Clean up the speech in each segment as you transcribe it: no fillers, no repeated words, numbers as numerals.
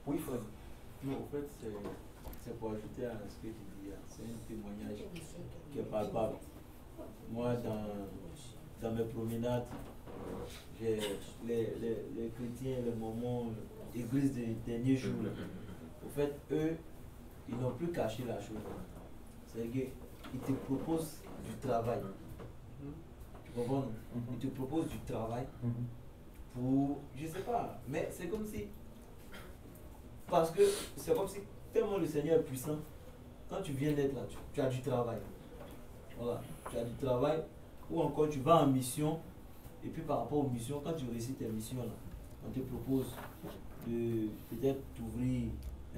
Oui, frère. Non, en fait, c'est pour ajouter à ce que tu dis. C'est un témoignage qui est palpable. Moi, dans mes promenades, j'ai les chrétiens, les moments, l'église des derniers jours. En fait, eux, ils n'ont plus caché la chose. C'est-à-dire qu'ils te proposent du travail. Tu comprends? Ils te proposent du travail pour, je sais pas, mais c'est comme si, parce que c'est comme si tellement le Seigneur est puissant, quand tu viens d'être là, tu as du travail. Voilà, tu as du travail, ou encore tu vas en mission, et puis par rapport aux missions, quand tu réussis tes missions là, on te propose de peut-être t'ouvrir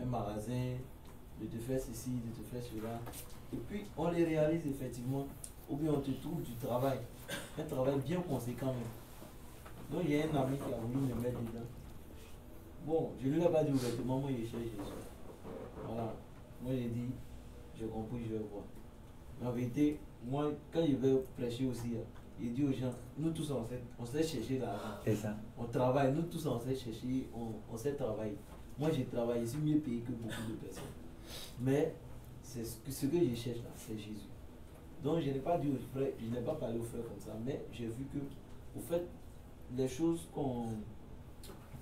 un magasin, de te faire ceci, de te faire cela, et puis on les réalise effectivement, ou bien on te trouve du travail, un travail bien conséquent même. Donc il y a un ami qui a voulu me mettre dedans. Bon, je ne lui ai pas dit ouvertement, moi je cherche Jésus. Voilà, moi j'ai dit, j'ai compris, je vais voir. En vérité, moi quand je vais prêcher aussi, il dit aux gens, nous tous on sait chercher l'argent. C'est ça. On travaille, nous tous on sait chercher, on sait travailler. Moi j'ai travaillé, je suis mieux payé que beaucoup de personnes. Mais c'est ce que je cherche là, c'est Jésus. Donc je n'ai pas dit aux frères, je n'ai pas parlé aux frères comme ça, mais j'ai vu que, au fait, les choses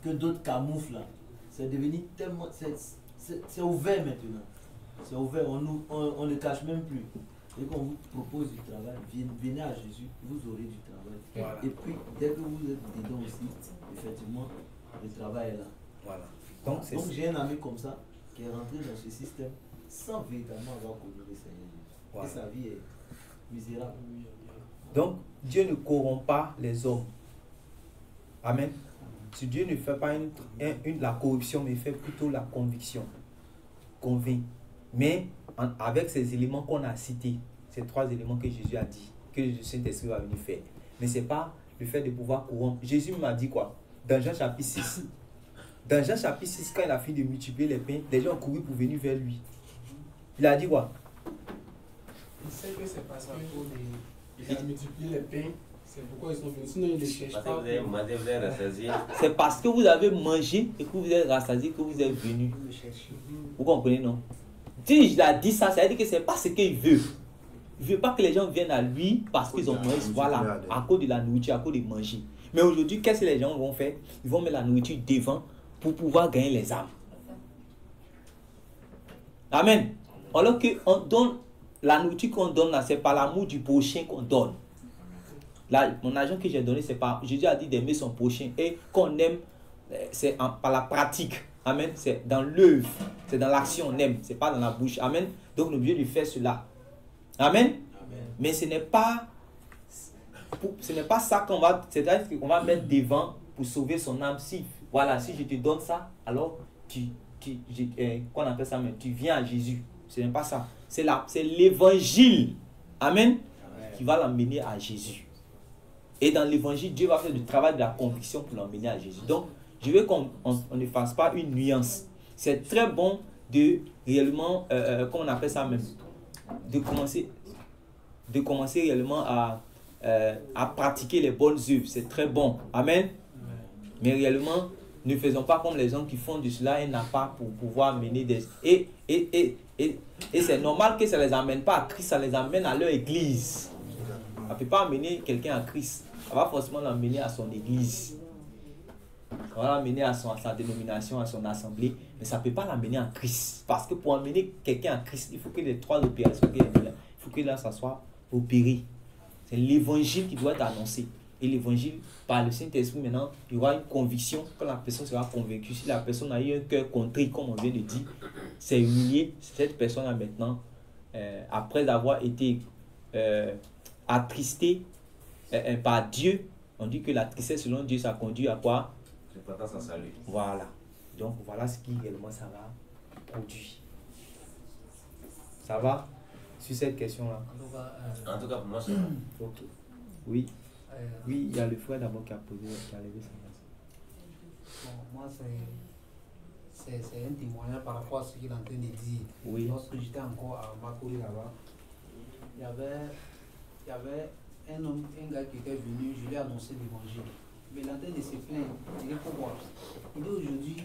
que d'autres camouflent là, c'est devenu tellement, c'est ouvert maintenant. C'est ouvert, on ne cache même plus. Et qu'on vous propose du travail, venez à Jésus, vous aurez du travail. Voilà. Et puis, dès que vous êtes dedans aussi, effectivement, le travail est là. Voilà. Donc j'ai un ami comme ça qui est rentré dans ce système sans véritablement avoir connu le Seigneur Jésus. Voilà. Et sa vie est misérable. Donc, Dieu ne corrompt pas les hommes. Amen. Si Dieu ne fait pas la corruption, mais fait plutôt la conviction. Convainc. Mais avec ces éléments qu'on a cités, ces 3 éléments que Jésus a dit, que le Saint-Esprit va venir faire. Mais ce n'est pas le fait de pouvoir corrompre. Jésus m'a dit quoi? Dans Jean chapitre 6. Dans Jean chapitre 6, quand il a fini de multiplier les pains, les gens ont couru pour venir vers lui. Il a dit quoi? Il sait que c'est parce qu'il a multiplié les pains. C'est pourquoi ils sont venus. Sinon, ils ne les cherchent pas. C'est parce que vous avez mangé et que vous êtes rassasié que vous êtes venu. Vous comprenez, non? Si il a dit ça, ça veut dire que ce n'est pas ce qu'il veut. Il ne veut pas que les gens viennent à lui parce qu'ils ont mangé, voilà, à cause de la nourriture, à cause de manger. Mais aujourd'hui, qu'est-ce que les gens vont faire? Ils vont mettre la nourriture devant pour pouvoir gagner les âmes. Amen. Alors qu'on donne, la nourriture qu'on donne là, c'est par l'amour du prochain qu'on donne. Là, mon argent que j'ai donné, c'est pas. Jésus a dit d'aimer son prochain. Et qu'on aime, c'est par la pratique. Amen. C'est dans l'œuvre. C'est dans l'action, on aime. C'est pas dans la bouche. Amen. Donc, nous devons lui faire cela. Amen. Amen. Mais ce n'est pas ça qu'on va. C'est-à-dire qu'on va mettre devant pour sauver son âme. Si, voilà, si je te donne ça, alors qu'on appelle ça même, tu viens à Jésus. Ce n'est pas ça. C'est l'évangile. Amen. Qui va l'emmener à Jésus. Et dans l'évangile, Dieu va faire du travail de la conviction pour l'emmener à Jésus. Donc, je veux qu'on ne fasse pas une nuance. C'est très bon de réellement, comment on appelle ça même, de commencer réellement à pratiquer les bonnes œuvres. C'est très bon. Amen. Mais réellement, ne faisons pas comme les gens qui font de cela et n'ont pas pour pouvoir mener des... Et c'est normal que ça ne les amène pas à Christ, ça les amène à leur église. Ça ne peut pas amener quelqu'un à Christ. Ça va forcément l'amener à son église. Ça va l'amener à sa dénomination, à son assemblée. Mais ça ne peut pas l'amener à Christ. Parce que pour amener quelqu'un à Christ, il faut que les 3 opérations qu'il y a là, il faut que là, ça soit opéré. C'est l'évangile qui doit être annoncé. Et l'évangile, par le Saint-Esprit, maintenant, il y aura une conviction quand la personne sera convaincue. Si la personne a eu un cœur contrit, comme on vient de dire, c'est humilié. Cette personne-là, maintenant, après avoir été attristé par Dieu, on dit que la tristesse selon Dieu, ça conduit à quoi? Voilà. Donc voilà ce qui réellement ça va produire. Ça va sur cette question-là? En tout cas, pour moi, c'est bon. Ok. Oui. Oui, il y a le frère d'abord qui a posé, qui a levé sa main. Bon, moi, c'est un témoignage par rapport à ce qu'il est en train de dire. Oui. Lorsque j'étais encore à Makori là-bas, il y avait un gars qui était venu, je lui ai annoncé l'évangile. Mais il est en train de se plaindre. Il dit pourquoi? Il dit aujourd'hui,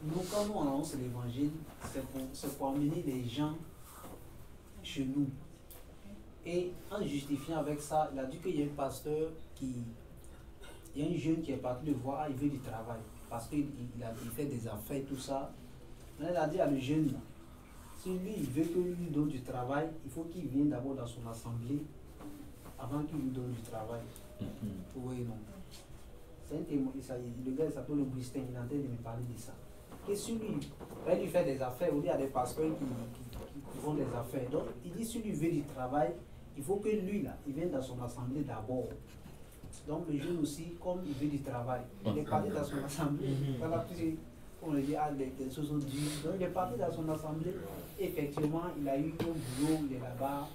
nous, quand nous on annonce l'évangile, c'est pour amener les gens chez nous. Et en justifiant avec ça, il a dit qu'il y a un pasteur il y a un jeune qui est parti le voir, il veut du travail. Parce qu'il fait des affaires et tout ça. Mais il a dit à le jeune, là, si lui, il veut que lui donne du travail, il faut qu'il vienne d'abord dans son assemblée avant qu'il lui donne du travail. Oui, non. C'est un témoin, le gars il s'appelle Augustin, il est en train de me parler de ça. Et si lui, il lui fait des affaires, il y a des pasteurs qui font des affaires. Donc, il dit si lui veut du travail, il faut que lui, là, il vienne dans son assemblée d'abord. Donc, le jeune aussi, comme il veut du travail, il est parti dans son assemblée. Voilà, on le dit, les choses sont dures. Donc, il est parti dans son assemblée. Effectivement, il a eu un boulot, il est là-bas,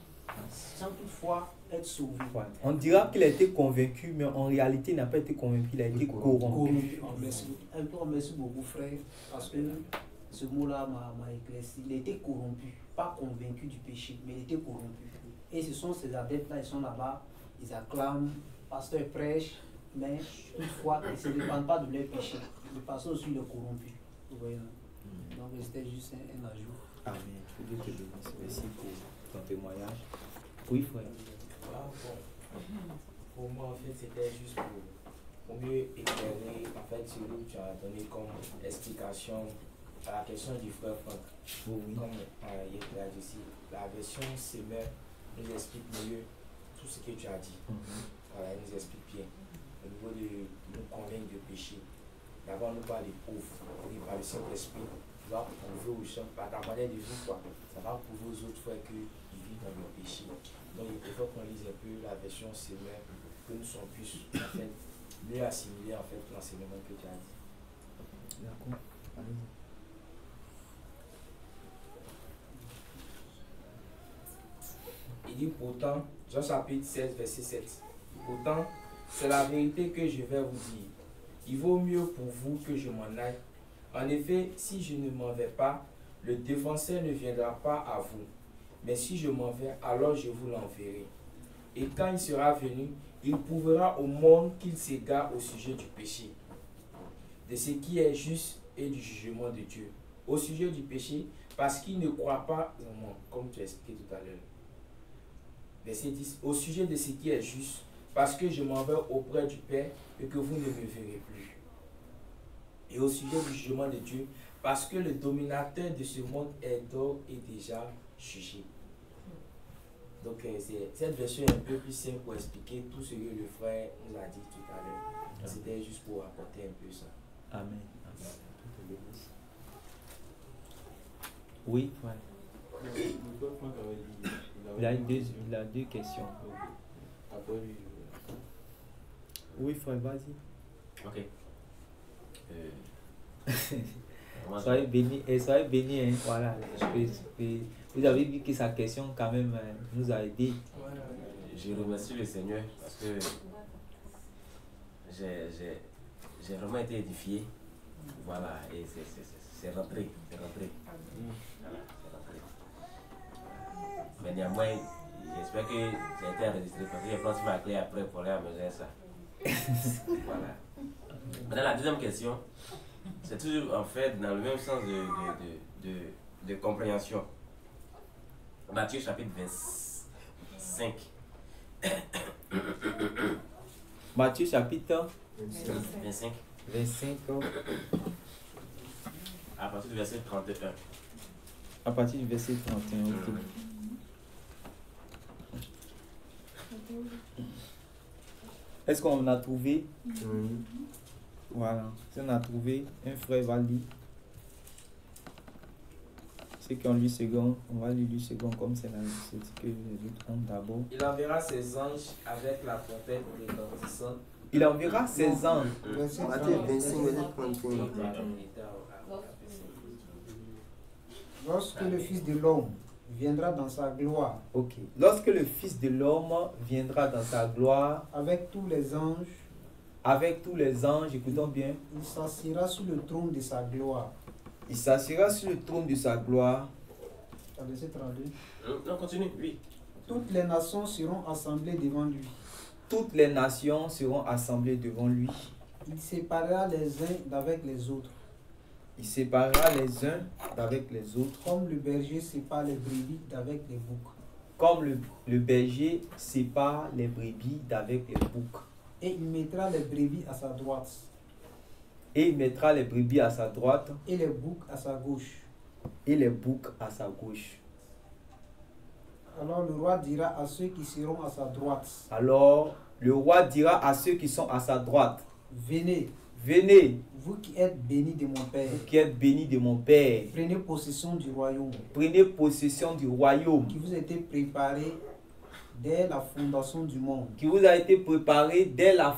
sans toutefois être sauvé. Ouais. On dira qu'il a été convaincu, mais en réalité, il n'a pas été convaincu, il a été corrompu. Merci beaucoup, frère, parce que ce mot-là m'a éclairci. Il a été corrompu, pas convaincu du péché, mais il était corrompu. Et ce sont ces adeptes-là, ils sont là-bas, ils acclament, le pasteur prêche, mais toutefois, ils ne se dépendent pas de leur péché. Le pasteur aussi le corrompu. Vous voyez, donc c'était juste un ajout. Amen. Que Dieu te bénisse. Merci pour ton témoignage. Oui, frère. Ah, bon. Pour moi, en fait, c'était juste pour mieux éclairer en fait, ce que tu as donné comme explication à la question du frère Franck. Oui. Comme il a dit ici, la version Semer nous explique mieux tout ce que tu as dit. Voilà, elle nous explique bien. Au niveau de nous convaincre de péché. D'abord, nous parle des pauvres, par le Saint-Esprit. Tu vas prouver aux gens, par ta manière de vivre, quoi. Ça va prouver aux autres frères qu'ils vivent dans le péché. Donc, il faut qu'on lise un peu la version Semer, que nous sommes plus, en fait, mieux assimiler en fait l'enseignement que tu as dit. D'accord. Allez-y. Il dit pourtant, Jean chapitre 16, verset 7. Pourtant, c'est la vérité que je vais vous dire. Il vaut mieux pour vous que je m'en aille. En effet, si je ne m'en vais pas, le défenseur ne viendra pas à vous. Mais si je m'en vais, alors je vous l'enverrai. Et quand il sera venu, il prouvera au monde qu'il s'égare au sujet du péché, de ce qui est juste et du jugement de Dieu. Au sujet du péché, parce qu'il ne croit pas en moi, comme tu as expliqué tout à l'heure. Verset 10. Au sujet de ce qui est juste, parce que je m'en vais auprès du Père et que vous ne me verrez plus. Et au sujet du jugement de Dieu, parce que le dominateur de ce monde est d'or et déjà jugé. Donc cette version est un peu plus simple pour expliquer tout ce que le frère nous a dit tout à l'heure. C'était juste pour apporter un peu ça. Amen. Oui, frère. Il a deux questions. Oui, frère, vas-y. Ok. Soyez bénis, hein, voilà. Vous avez vu que sa question, quand même, nous a aidé. Je remercie le Seigneur parce que j'ai vraiment été édifié. Voilà, et c'est rentré. Voilà, c'est rentré. Mais néanmoins, j'espère que j'ai été enregistré parce que j'ai pensé ma clé après pour aller à manger ça. Voilà. Maintenant, la deuxième question, c'est toujours en fait dans le même sens de compréhension. Matthieu chapitre 25. Matthieu chapitre 25. 25. À partir du verset 31. À partir du verset 31. Ok. Est-ce qu'on a trouvé? Voilà. Si on a trouvé, un frère va lire. Ceux qui ont lu second, on va lire du second comme c'est ce que les autres ont d'abord. Il enverra ses anges avec la trompette retentissante. Il enverra ses anges. Matthieu 25, verset 31. Lorsque le Fils de l'homme viendra dans sa gloire, Ok. Lorsque le Fils de l'homme viendra dans sa gloire, avec tous les anges, écoutons bien, il s'assiera sur le trône de sa gloire. il s'assiera sur le trône de sa gloire. Verset 32. Non, continue, oui. Toutes les nations seront assemblées devant lui. Toutes les nations seront assemblées devant lui. Il séparera les uns d'avec les autres. Il séparera les uns d'avec les autres, comme le berger sépare les brebis d'avec les boucs. comme le berger sépare les brebis d'avec les boucs. Et il mettra les brebis à sa droite Et il mettra les brebis à sa droite et les boucs à sa gauche. et les boucs à sa gauche. Alors le roi dira à ceux qui seront à sa droite, Alors le roi dira à ceux qui sont à sa droite, venez, venez, vous qui êtes bénis de mon Père, vous qui êtes bénis de mon Père, prenez possession du royaume prenez possession du royaume qui vous a été préparé dès la fondation du monde. qui vous a été préparé dès la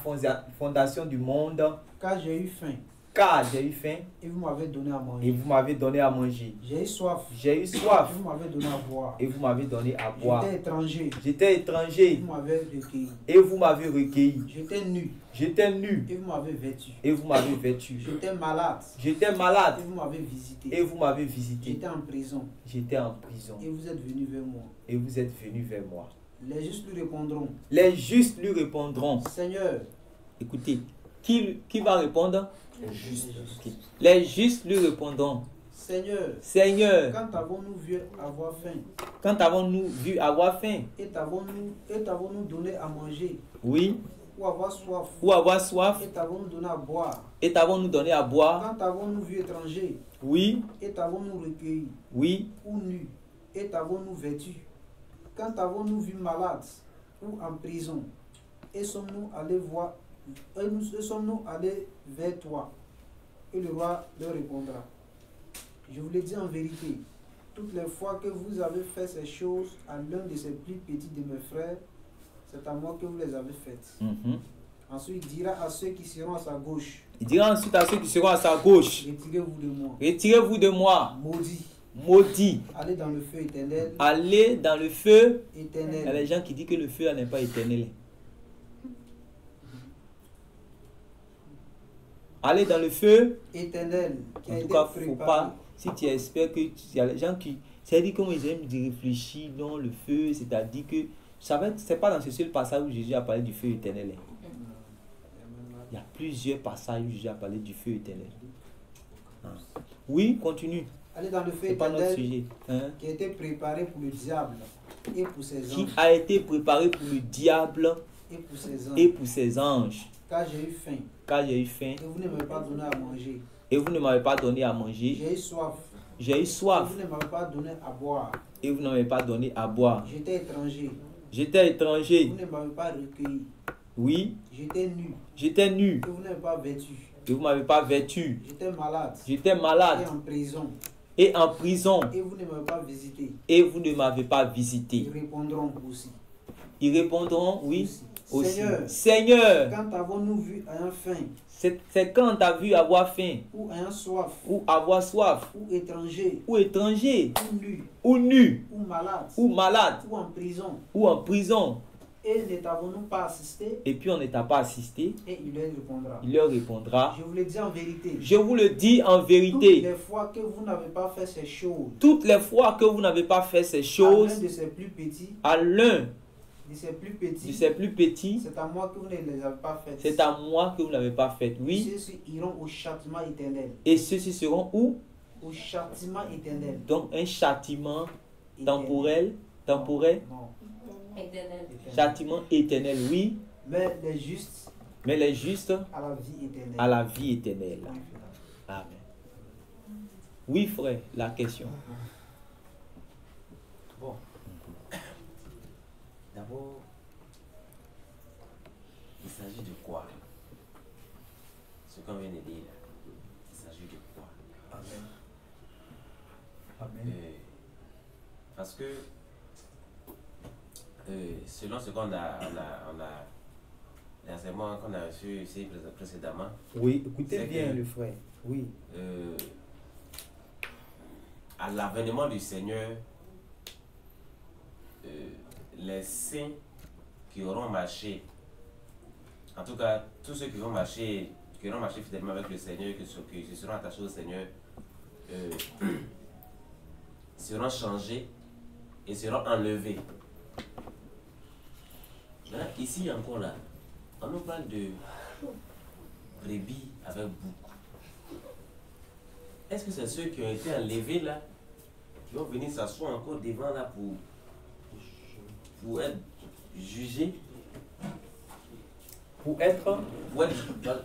fondation du monde, Car j'ai eu faim car j'ai eu faim et vous m'avez donné à et manger. vous m'avez donné à manger. J'ai eu soif J'ai eu et soif vous m'avez donné à boire. et vous m'avez donné à boire. J'étais étranger J'étais et étranger vous m'avez recueilli. et vous m'avez recueilli. J'étais nu J'étais nu et vous m'avez vêtu. et vous m'avez vêtu. J'étais malade J'étais malade et vous m'avez visité. et vous m'avez visité. J'étais en prison J'étais en prison et vous êtes venu vers moi. et vous êtes venu vers moi. Les justes lui répondront, Les justes lui répondront. Seigneur, Écoutez, qui va répondre? Les justes lui répondront. Seigneur, Seigneur, quand avons-nous vu avoir faim quand avons-nous vu avoir faim? et t'avons-nous donné à manger Oui. ou avoir soif Ou avoir soif? et t'avons-nous donné à boire? Et t'avons-nous donné à boire? Quand avons-nous vu étranger Oui. et t'avons-nous recueilli Oui. ou nu et t'avons-nous vêtu? Quand avons-nous vu malade ou en prison et sommes-nous allés voir et sommes-nous allés vers toi? Et le roi leur répondra, je vous le dis en vérité, toutes les fois que vous avez fait ces choses à l'un de ces plus petits de mes frères, c'est à moi que vous les avez faites. Mhm. Ensuite, il dira à ceux qui seront à sa gauche, Il dira ensuite à ceux qui seront à sa gauche, retirez-vous de moi, retirez-vous de moi, maudits, maudits, allez dans le feu éternel, allez dans le feu. Il y a éternel. des gens qui disent que le feu n'est pas éternel. Allez dans le feu. Éternel, qui a En tout été cas, faut préparé. pas. Si tu espères que il y a des gens qui, c'est-à-dire comment ils aiment réfléchir dans le feu, c'est-à-dire que c'est pas dans ce seul passage où Jésus a parlé du feu éternel. Il y a plusieurs passages où Jésus a parlé du feu éternel. Ah. Oui, continue. Allez dans le feu C'est pas notre éternel, sujet. Hein? qui a été préparé pour le diable et pour ses Qui anges. a été préparé pour le diable Et pour ses anges. et pour ses anges. Car j'ai eu faim Car j'ai eu faim et vous ne m'avez pas donné à manger. et vous ne m'avez pas donné à manger. J'ai eu soif J'ai eu et soif vous ne m'avez pas donné à boire. et vous ne m'avez pas donné à boire. J'étais étranger, J'étais étranger. vous ne m'avez pas recueilli. Oui, J'étais nu j'étais nu et vous n'avez pas vêtu. et vous ne m'avez pas vêtu. J'étais malade J'étais et malade en prison et en prison et vous ne m'avez pas visité. et vous ne m'avez pas visité. Ils répondront aussi. Ils répondront oui aussi. Seigneur, Seigneur, quand avons-nous vu ayant faim c'est quand tu as vu avoir faim ou ayant soif ou avoir soif ou étranger ou étranger ou nu ou nu ou malade ou malade ou en prison ou en prison et ne t'avons-nous pas assisté? et puis on ne t'a pas assisté, Et il leur répondra, il leur répondra, je vous le dis en vérité, je vous le dis en toutes vérité, les fois que vous n'avez pas fait ces choses toutes les fois que vous n'avez pas fait ces à l'un choses de ces plus petits, à l'un de ces plus de petits, ces plus petits, c'est à moi que vous ne les avez pas faites. c'est à moi que vous n'avez pas fait. Oui, Ceux-ci iront au châtiment éternel. et ceux-ci seront où? Au châtiment éternel. Donc un châtiment Éternel. temporel, Non. Éternel. châtiment éternel, oui, Mais les justes mais les justes à la vie éternelle. à la vie éternelle. Point final. Amen. Oui, frère, la question. Bon. D'abord, il s'agit de quoi? Ce qu'on vient de dire là, il s'agit de quoi? Amen. Parce que selon ce qu'on a l'enseignement qu'on a reçu ici précédemment, Oui, écoutez C'est bien que- le frère. Oui. à l'avènement du Seigneur, les saints qui auront marché, en tout cas tous ceux qui auront marché fidèlement avec le Seigneur, qui se seront attachés au Seigneur, seront changés et seront enlevés. Là, ici encore là, on nous parle de brebis avec bouc. est-ce que c'est ceux qui ont été enlevés là, qui vont venir s'asseoir encore devant là pour être jugés? Pour être, Pour être-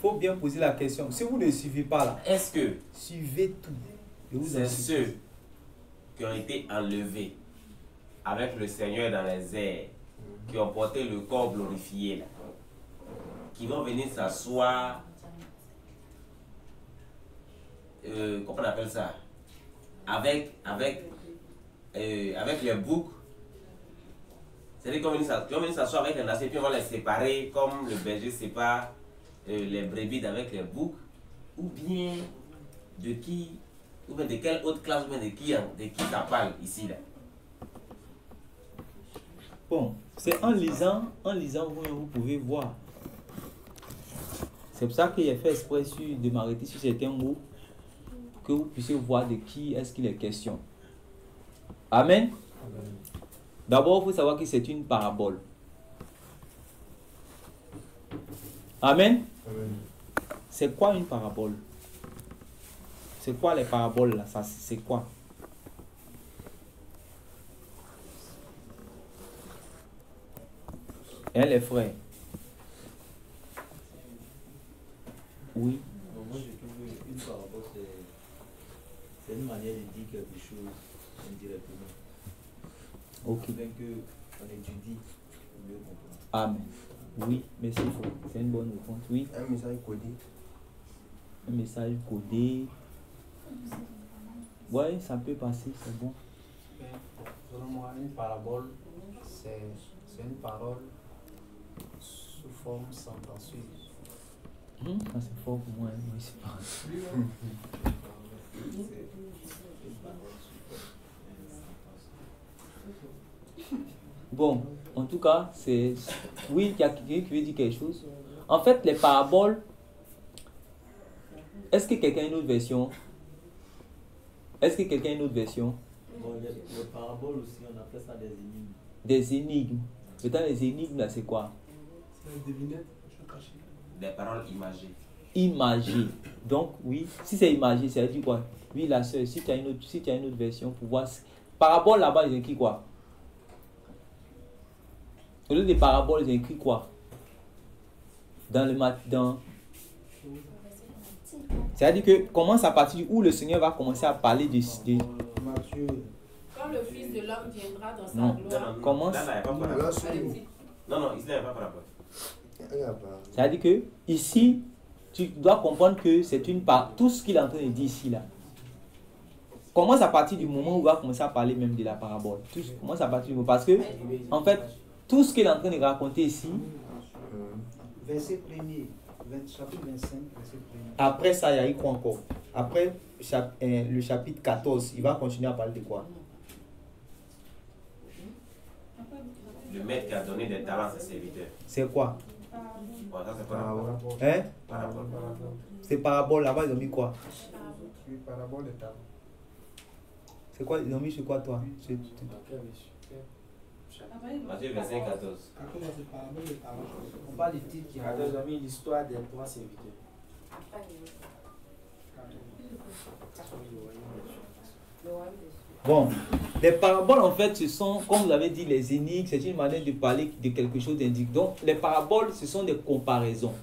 faut bien poser la question. Si vous ne suivez pas là, Est-ce que suivez tout. Et vous c'est en suivez. ceux qui ont été enlevés avec le Seigneur dans les airs, qui ont porté le corps glorifié là, qui vont venir s'asseoir, comment on appelle ça, avec les boucs. C'est-à-dire qu'ils vont venir s'asseoir avec les nations, puis on va les séparer comme le berger sépare les brebis avec les boucs, ou bien de quelle autre classe, ou bien de qui ça parle ici là. Bon, c'est en lisant, vous pouvez voir. C'est pour ça qu'il a fait exprès de m'arrêter sur certains mots, pour que vous puissiez voir de qui est-ce qu'il est question. Amen. D'abord, il faut savoir que c'est une parabole. Amen. C'est quoi une parabole? C'est quoi les paraboles là? Ça, c'est quoi? Hein, les frères? Oui. Moi, je trouve qu'une parabole, c'est une manière de dire quelque chose indirectement. Ok. Afin qu'on étudie pour mieux comprendre. Amen. Oui, merci. C'est une bonne réponse. Oui. Un message codé. Un message codé. Ouais, ça peut passer, c'est bon. Selon moi, une parabole, c'est une parole sous forme sentencieuse. Ça c'est fort pour moi, mais c'est pas. Bon, en tout cas, c'est. Oui, il y a quelqu'un qui veut dire quelque chose. En fait, les paraboles. Est-ce que quelqu'un a une autre version? Est-ce que quelqu'un a une autre version? Bon, les paraboles aussi, on appelle ça des énigmes. Des énigmes. Peut-être les énigmes, là, c'est quoi? C'est une devinette, je suis caché. Des paroles imagées. Imagé. Donc, oui, si c'est imagé, ça veut dire quoi? Oui, la soeur, si tu as une autre version pour voir. Parabole là-bas, ils ont écrit quoi? Au lieu des paraboles, ils ont écrit quoi? C'est-à-dire que commence à partir où le Seigneur va commencer à parler de Matthieu. Quand le Fils de l'homme viendra dans sa Non. gloire. Commence. Là, il n'y a pas de rapport. Allez-y. Non, ici, il n'y a pas de rapport. C'est-à-dire que ici, tu dois comprendre que c'est une part. Tout ce qu'il est en train de dire ici, là, commence à partir du moment où il va commencer à parler même de la parabole. Commence à partir du moment. Parce que, en fait, tout ce qu'il est en train de raconter ici, Verset 1er, chapitre 25, verset 1er. après ça, il y a eu quoi encore? Après le chapitre 14, il va continuer à parler de quoi? Le maître qui a donné des talents à ses serviteurs. C'est quoi? Bon, ça, c'est pas rapport. Hein? Parabole. C'est parabole, là-bas, ils ont mis quoi? Oui, parabole des talents. C'est quoi? Ils ont mis sur quoi, toi? Matthieu 25, 14. Quand on a cette parabole des talents, On parle du titre qui a. Quand ils ont mis l'histoire des trois serviteurs. Bon, les paraboles, en fait, ce sont, comme vous l'avez dit, les énigmes, c'est une manière de parler de quelque chose d'indique. Donc, les paraboles, ce sont des comparaisons.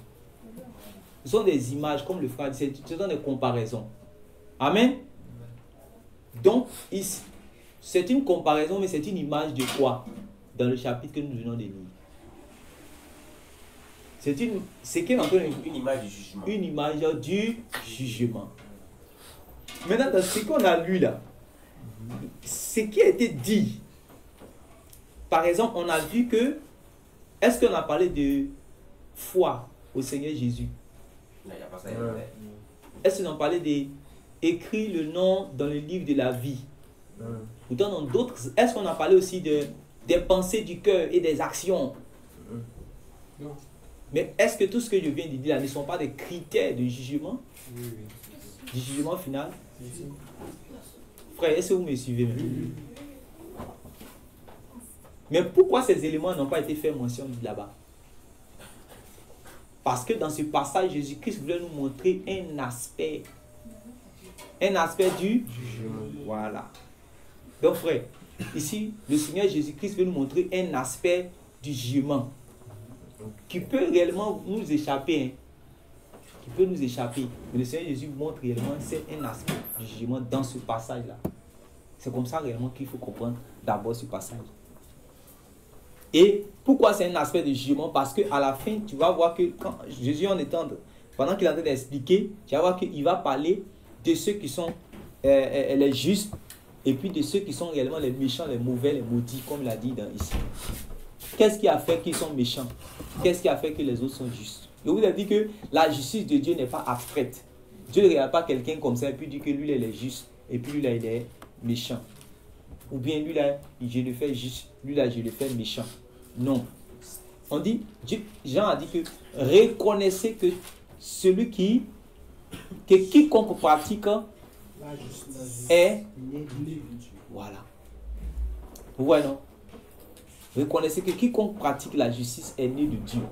Ce sont des images, comme le frère dit, ce sont des comparaisons. Amen. Donc, ici, c'est une comparaison, mais c'est une image de quoi? Dans le chapitre que nous venons de lire. C'est Une image du jugement. une image du jugement. Maintenant, dans ce qu'on a lu là, ce qui a été dit, par exemple, on a vu que, est-ce qu'on a parlé de foi au Seigneur Jésus? Il n'y a pas ça. Est-ce qu'on a parlé d'écrire le nom dans le livre de la vie? Pourtant, dans d'autres, est-ce qu'on a parlé aussi des pensées du cœur et des actions? Non. Mais est-ce que tout ce que je viens de dire là ne sont pas des critères de jugement? Oui. Du jugement final? Frère, est-ce que vous me suivez maintenant? Mais pourquoi ces éléments n'ont pas été faits mention là-bas? Parce que dans ce passage, Jésus-Christ voulait nous montrer un aspect Un aspect du voilà. Donc frère, ici, le Seigneur Jésus-Christ veut nous montrer un aspect du jugement qui peut réellement nous échapper. Hein. Qui peut nous échapper. Mais le Seigneur Jésus montre réellement c'est un aspect du jugement dans ce passage-là. C'est comme ça réellement qu'il faut comprendre d'abord ce passage. Et pourquoi c'est un aspect de jugement? Parce qu'à la fin, tu vas voir que quand Jésus en étant, pendant qu'il est en train d'expliquer, tu vas voir qu'il va parler de ceux qui sont les justes et puis de ceux qui sont réellement les méchants, les mauvais, les maudits, comme il a dit ici. Qu'est-ce qui a fait qu'ils sont méchants? Qu'est-ce qui a fait que les autres sont justes? Je vous ai dit que la justice de Dieu n'est pas abstraite. Dieu ne regarde pas quelqu'un comme ça et puis dit que lui, il est juste et puis lui, là, il est méchant. Ou bien lui, là, je le fais juste, lui, là, je le fais méchant. Non. On dit, Jean a dit que reconnaissez que celui que quiconque pratique est voilà. Vous voyez, non? Reconnaissez que quiconque pratique la justice est né de Dieu.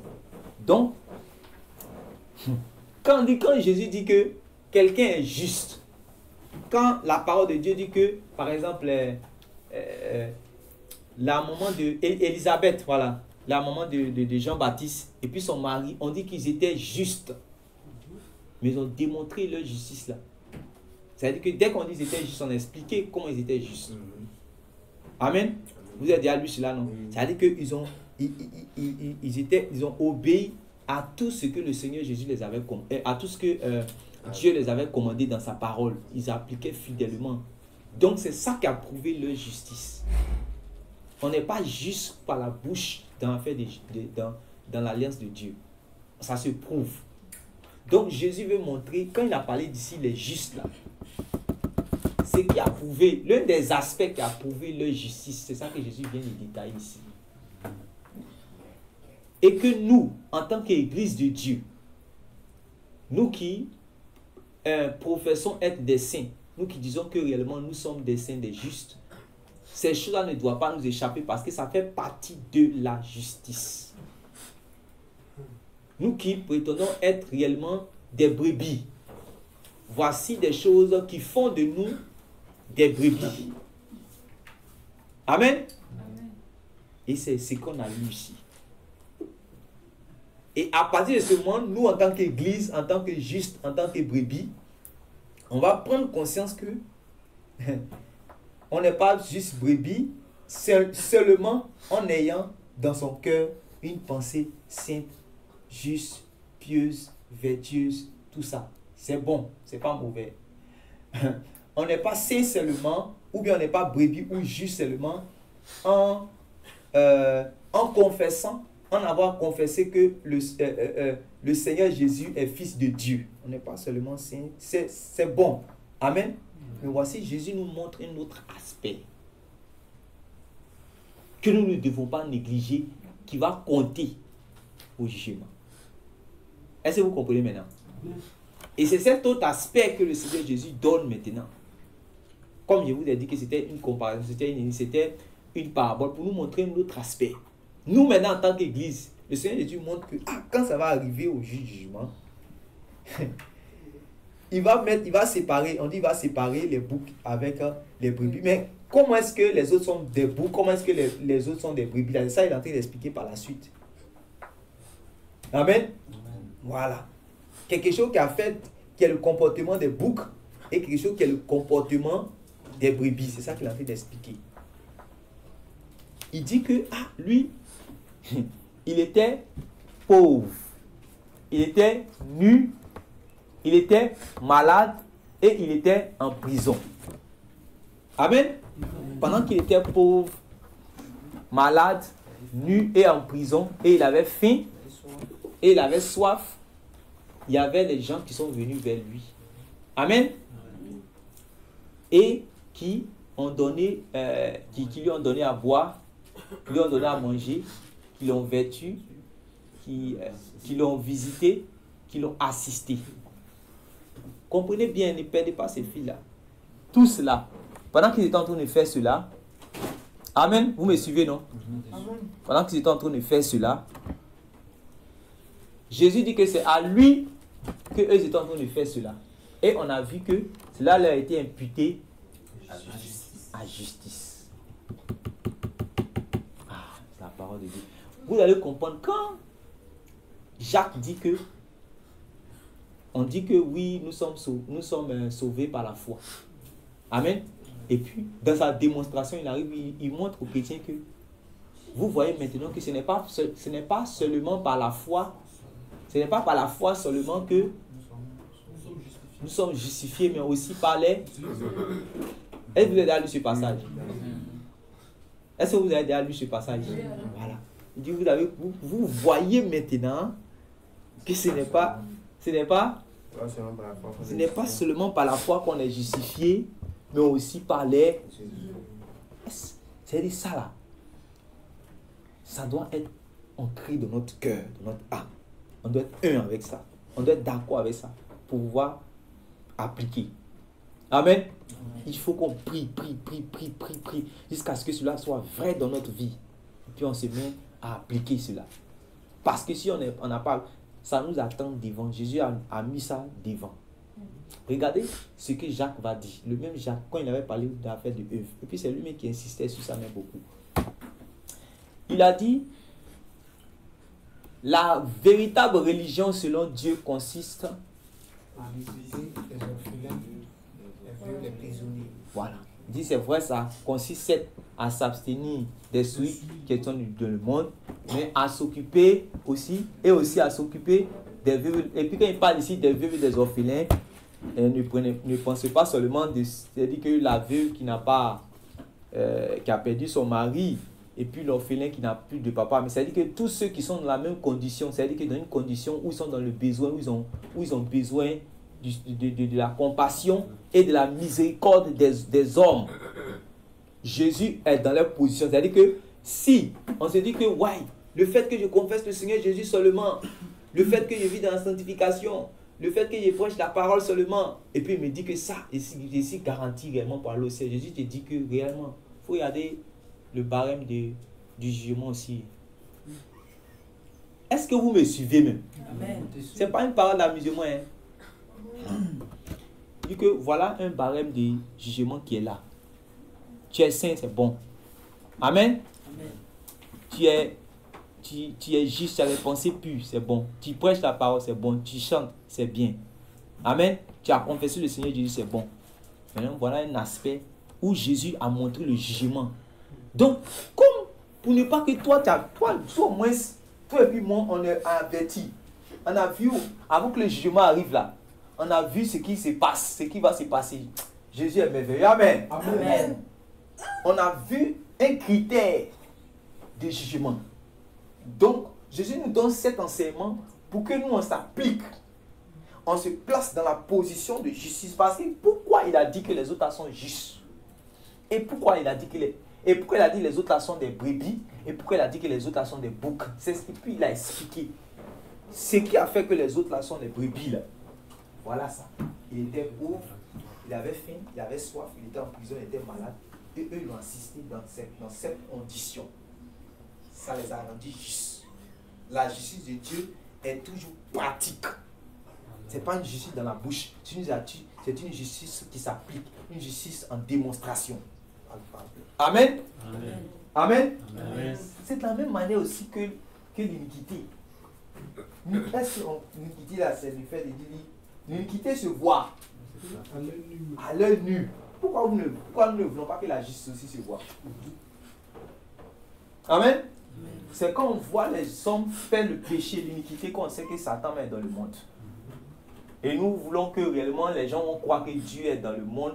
Donc, quand Jésus dit que quelqu'un est juste, quand la parole de Dieu dit que, par exemple, la maman d'Élisabeth, voilà, la maman de Jean-Baptiste, et puis son mari, on dit qu'ils étaient justes. Mais ils ont démontré leur justice là. C'est-à-dire que dès qu'on dit qu'ils étaient justes, on a expliqué comment ils étaient justes. Amen. Vous avez déjà lu cela, non? C'est-à-dire qu'ils ont, ils ont obéi à tout ce que le Seigneur Jésus les avait commandé, à tout ce que Dieu les avait commandé dans sa parole. Ils appliquaient fidèlement. Donc c'est ça qui a prouvé leur justice. On n'est pas juste par la bouche dans l'alliance de Dieu. Ça se prouve. Donc Jésus veut montrer, quand il a parlé d'ici les justes là, ce qui a prouvé, l'un des aspects qui a prouvé leur justice, c'est ça que Jésus vient de détailler ici. Et que nous, en tant qu'Église de Dieu, nous qui professons être des saints, nous qui disons que réellement nous sommes des saints, des justes, ces choses-là ne doivent pas nous échapper parce que ça fait partie de la justice. Nous qui prétendons être réellement des brebis, voici des choses qui font de nous des brebis. Amen. Et c'est ce qu'on a lu ici. Et à partir de ce moment, nous en tant qu'Église, en tant que justes, en tant que brebis, on va prendre conscience que on n'est pas juste brebis, seulement en ayant dans son cœur une pensée sainte, juste, pieuse, vertueuse, tout ça. C'est bon, c'est pas mauvais. On n'est pas saint seulement, ou bien on n'est pas brebis ou juste seulement en confessant, en avoir confessé que le Seigneur Jésus est fils de Dieu. On n'est pas seulement saint, c'est bon. Amen. Mais voici, Jésus nous montre un autre aspect que nous ne devons pas négliger, qui va compter au jugement. Est-ce que vous comprenez maintenant? Et c'est cet autre aspect que le Seigneur Jésus donne maintenant. Comme je vous ai dit que c'était une comparaison, c'était une parabole pour nous montrer un autre aspect. Nous maintenant en tant qu'Église, le Seigneur Jésus montre que quand ça va arriver au jugement, il va séparer, on dit il va séparer les boucs avec les brebis. Mais comment est-ce que les autres sont des boucs? Comment est-ce que les autres sont des brebis? Là, ça, il est en train d'expliquer par la suite. Amen. Voilà. Quelque chose qui est le comportement des boucs et quelque chose qui est le comportement des brebis. C'est ça qu'il est en train d'expliquer. Il dit que, lui, il était pauvre, il était nu, il était malade et il était en prison. Amen. Pendant qu'il était pauvre, malade, nu et en prison, et il avait faim, et il avait soif, il y avait des gens qui sont venus vers lui. Amen. Et qui ont donné, qui lui ont donné à boire, qui lui ont donné à manger, qui l'ont vêtu, qui l'ont visité, qui l'ont assisté. Comprenez bien, ne perdez pas ces filles-là. Tout cela, pendant qu'ils étaient en train de faire cela, amen, vous me suivez, non? Amen. Pendant qu'ils étaient en train de faire cela, Jésus dit que c'est à lui qu'eux étaient en train de faire cela. Et on a vu que cela leur a été imputé à justice. Ah, c'est la parole de Dieu. Vous allez comprendre quand Jacques dit que, on dit que oui, nous sommes sauvés par la foi. Amen. Et puis, dans sa démonstration, il arrive, il montre aux chrétiens que vous voyez maintenant que ce n'est pas seulement par la foi, ce n'est pas par la foi seulement que nous sommes justifiés, mais aussi par les... Est-ce que vous avez déjà lu ce passage? Est-ce que vous avez déjà lu ce passage? Voilà. Il dit, vous voyez maintenant que ce n'est pas seulement par la foi qu'on est justifié, mais aussi par les... C'est-à-dire ça là. Ça doit être ancré dans notre cœur, dans notre âme. On doit être un avec ça. On doit être d'accord avec ça pour pouvoir appliquer. Amen. Il faut qu'on prie jusqu'à ce que cela soit vrai dans notre vie. Et puis on se met à appliquer cela. Parce que si on n'a pas... Ça nous attend devant. Jésus a mis ça devant. Regardez ce que Jacques va dire. Le même Jacques, quand il avait parlé de l'affaire de Ève. Et puis c'est lui-même qui insistait sur ça même beaucoup. Il a dit, la véritable religion selon Dieu consiste à mépriser les orphelins, les prisonniers. Voilà. Il dit, c'est vrai, ça consiste à s'abstenir des souilles qui sont dans le monde, mais à s'occuper aussi, et aussi à s'occuper des veuves. Et puis quand il parle ici des veuves et des orphelins, ne pensez pas seulement c'est-à-dire que la veuve qui a perdu son mari, et puis l'orphelin qui n'a plus de papa, mais c'est-à-dire que tous ceux qui sont dans la même condition, c'est-à-dire que dans une condition où ils sont dans le besoin, où ils ont besoin de la compassion et de la miséricorde des hommes, Jésus est dans leur position. C'est-à-dire que si on se dit que le fait que je confesse le Seigneur Jésus seulement, le fait que je vis dans la sanctification, le fait que je prêche la parole seulement, et puis il me dit que ça, et si garanti réellement par le Seigneur, Jésus te dit que réellement, il faut regarder le barème du jugement aussi. Est-ce que vous me suivez même? Ce n'est pas une parole d'amusement. Il dit que voilà un barème de jugement qui est là. Tu es saint, c'est bon. Amen. Tu es juste, tu as les pensées pures, c'est bon. Tu prêches la parole, c'est bon. Tu chantes, c'est bien. Amen. Tu as confessé le Seigneur Jésus, c'est bon. Maintenant, voilà un aspect où Jésus a montré le jugement. Donc, comme pour ne pas que toi au moins, toi et puis moi, on est avertis. On a vu, avant que le jugement arrive là, on a vu ce qui se passe, ce qui va se passer. Jésus est merveilleux. Amen. Amen. On a vu un critère de jugement. Donc, Jésus nous donne cet enseignement pour que nous, on s'applique. On se place dans la position de justice. Parce que pourquoi il a dit que les autres sont justes? Et pourquoi il a dit que les autres sont des brebis? Et pourquoi il a dit que les autres sont des boucs? Et puis il a expliqué ce qui a fait que les autres là sont des brebis là. Voilà ça. Il était pauvre, il avait faim, il avait soif, il était en prison, il était malade. Et eux, ils ont assisté dans cette condition. Ça les a rendus justes. La justice de Dieu est toujours pratique. Ce n'est pas une justice dans la bouche. C'est une justice qui s'applique. Une justice en démonstration. Amen. Amen. Amen. Amen. C'est de la même manière aussi que l'iniquité. L'iniquité là, c'est le fait de dire l'iniquité se voit à l'œil nu. Pourquoi nous ne voulons pas que la justice aussi se voit? Amen. C'est quand on voit les hommes faire le péché, l'iniquité, qu'on sait que Satan est dans le monde. Et nous voulons que réellement les gens vont croire que Dieu est dans le monde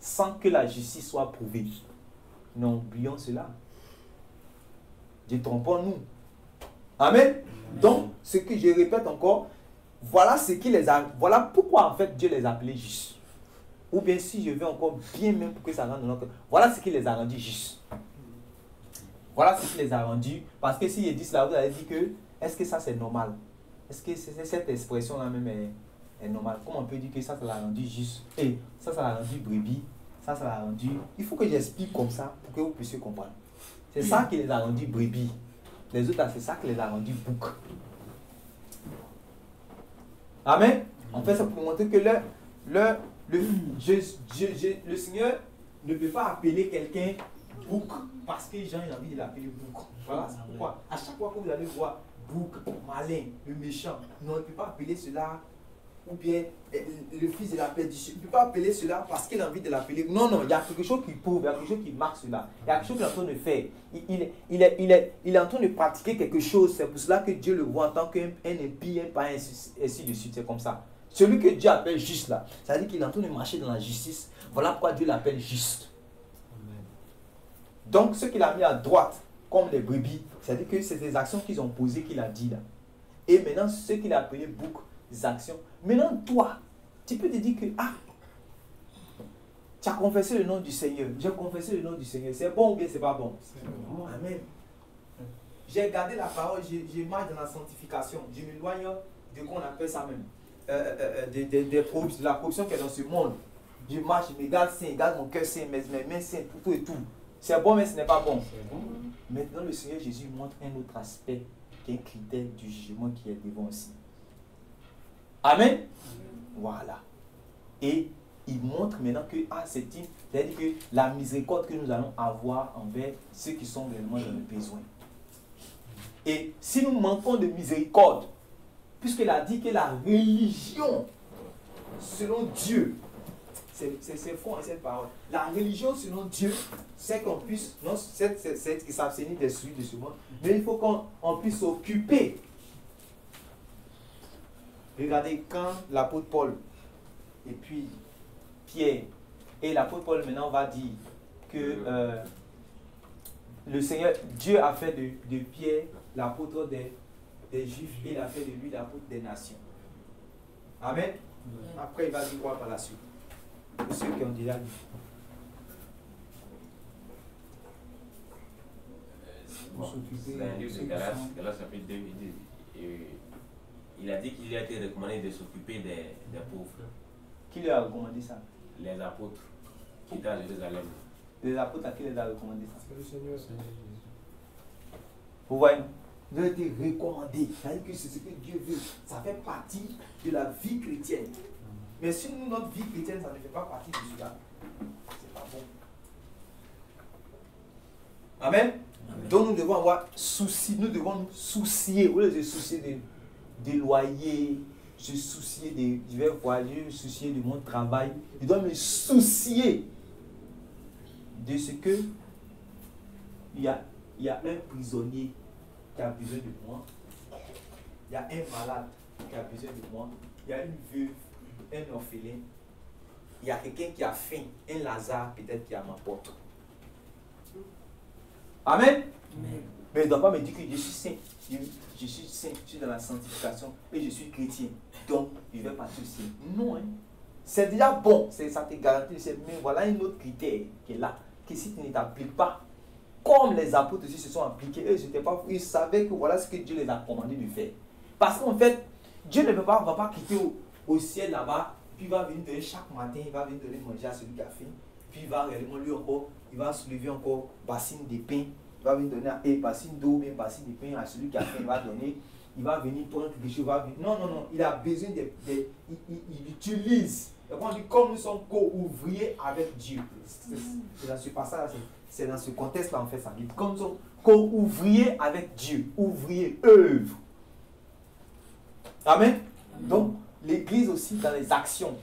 sans que la justice soit prouvée. Non, oublions cela. Détrompons-nous. Amen. Donc, ce que je répète encore, voilà pourquoi en fait Dieu les a appelés justes. Ou bien si je veux encore bien même pour que ça rentre dans notre... Voilà ce qui les a rendus justes. Voilà ce qui les a rendus. Parce que si je dis cela, vous allez dire que est-ce que ça c'est normal? Est-ce que cette expression-là même est normale? Comment on peut dire que ça l'a rendu juste? Et ça l'a rendu brebis. Ça l'a rendu... Il faut que j'explique comme ça pour que vous puissiez comprendre. C'est ça qui les a rendus brebis. Les autres, c'est ça qui les a rendus boucs. Amen. On fait ça pour montrer que le Seigneur ne peut pas appeler quelqu'un bouc parce que les gens ont envie de l'appeler bouc. Voilà, c'est pourquoi à chaque fois que vous allez voir bouc, malin, le méchant, non, il ne peut pas appeler cela, ou bien le fils de la perdition. Il ne peut pas appeler cela parce qu'il a envie de l'appeler. Non, non, il y a quelque chose qui prouve, il y a quelque chose qui marque cela. Il y a quelque chose qu'il est en train de faire. Il est en train de pratiquer quelque chose. C'est pour cela que Dieu le voit en tant qu'un impie, un païen, ainsi de suite. C'est comme ça. Celui que Dieu appelle juste là, ça veut dire qu'il est en train de marcher dans la justice. Voilà pourquoi Dieu l'appelle juste. Donc, ce qu'il a mis à droite, comme les brebis, c'est-à-dire que c'est des actions qu'ils ont posées qu'il a dit là. Et maintenant, ce qu'il a appelé bouc, des actions. Maintenant, toi, tu peux te dire que, tu as confessé le nom du Seigneur. J'ai confessé le nom du Seigneur. C'est bon ou bien c'est pas bon? Bon. Amen. J'ai gardé la parole, je marche dans la sanctification. Je m'éloigne de quoi on appelle ça même. De la corruption qui est dans ce monde. Je marche, je me garde saint, je garde mon cœur saint, mes mains saintes, tout et tout. C'est bon, mais ce n'est pas bon. Maintenant, le Seigneur Jésus montre un autre aspect qui est un critère du jugement qui est devant aussi. Amen. Voilà. Et il montre maintenant que c'est-à-dire que la miséricorde que nous allons avoir envers ceux qui sont réellement dans le besoin. Et si nous manquons de miséricorde, puisqu'il a dit que la religion, selon Dieu, c'est fort cette parole. La religion selon Dieu, c'est qu'on puisse, non, c'est qui s'abstenir des souilles de ce monde, mais il faut qu'on puisse s'occuper. Regardez quand l'apôtre Paul et puis Pierre, et l'apôtre Paul maintenant va dire que le Seigneur, Dieu a fait de Pierre l'apôtre des Juifs et il a fait de lui l'apôtre des nations. Amen. Après il va dire quoi par la suite? Pour ceux qui ont déjà lu. C'est un livre de Galates chapitre 2, il a dit qu'il a été recommandé de s'occuper des pauvres. Qui lui a recommandé ça? Les apôtres qui étaient à Jérusalem. Les apôtres à qui les a recommandé ça? C'est le Seigneur. Vous voyez? Ils ont été recommandés. C'est-à-dire que c'est ce que Dieu veut. Ça fait partie de la vie chrétienne. Mais si nous, notre vie chrétienne, ça ne fait pas partie de cela, c'est pas bon. Amen. Donc nous devons avoir souci, nous devons nous soucier, au lieu de se soucier des loyers, se soucier des divers voyages, se soucier de mon travail. Je dois me soucier de ce que il y a un prisonnier qui a besoin de moi, il y a un malade qui a besoin de moi, il y a une veuve, un orphelin, il y a quelqu'un qui a faim, un Lazare peut-être qui est à ma porte. Amen. Mais il ne doit pas me dire que je suis saint. Je suis saint, je suis dans la sanctification et je suis chrétien. Donc, je vais partir saint. Non, hein. C'est déjà bon, ça te garantit. Mais voilà un autre critère qui est là. Que si tu ne t'appliques pas, comme les apôtres aussi se sont appliqués, ils savaient que voilà ce que Dieu les a commandé de faire. Parce qu'en fait, Dieu ne va pas quitter au ciel là-bas, puis il va venir donner chaque matin, il va venir donner manger à celui qui a faim, puis il va réellement lui encore, il va soulever encore bassine de pain, il va venir donner une bassine d'eau, bien bassine de pain à celui qui a faim, il va donner, il va venir prendre quelque chose, non, il a besoin il utilise. Donc on dit comme nous sommes co-ouvriers avec Dieu. C'est dans ce passage, c'est dans ce contexte-là en fait ça. Comme nous sommes co-ouvriers avec Dieu, ouvriers, œuvre. Amen. Donc l'église aussi dans les actions.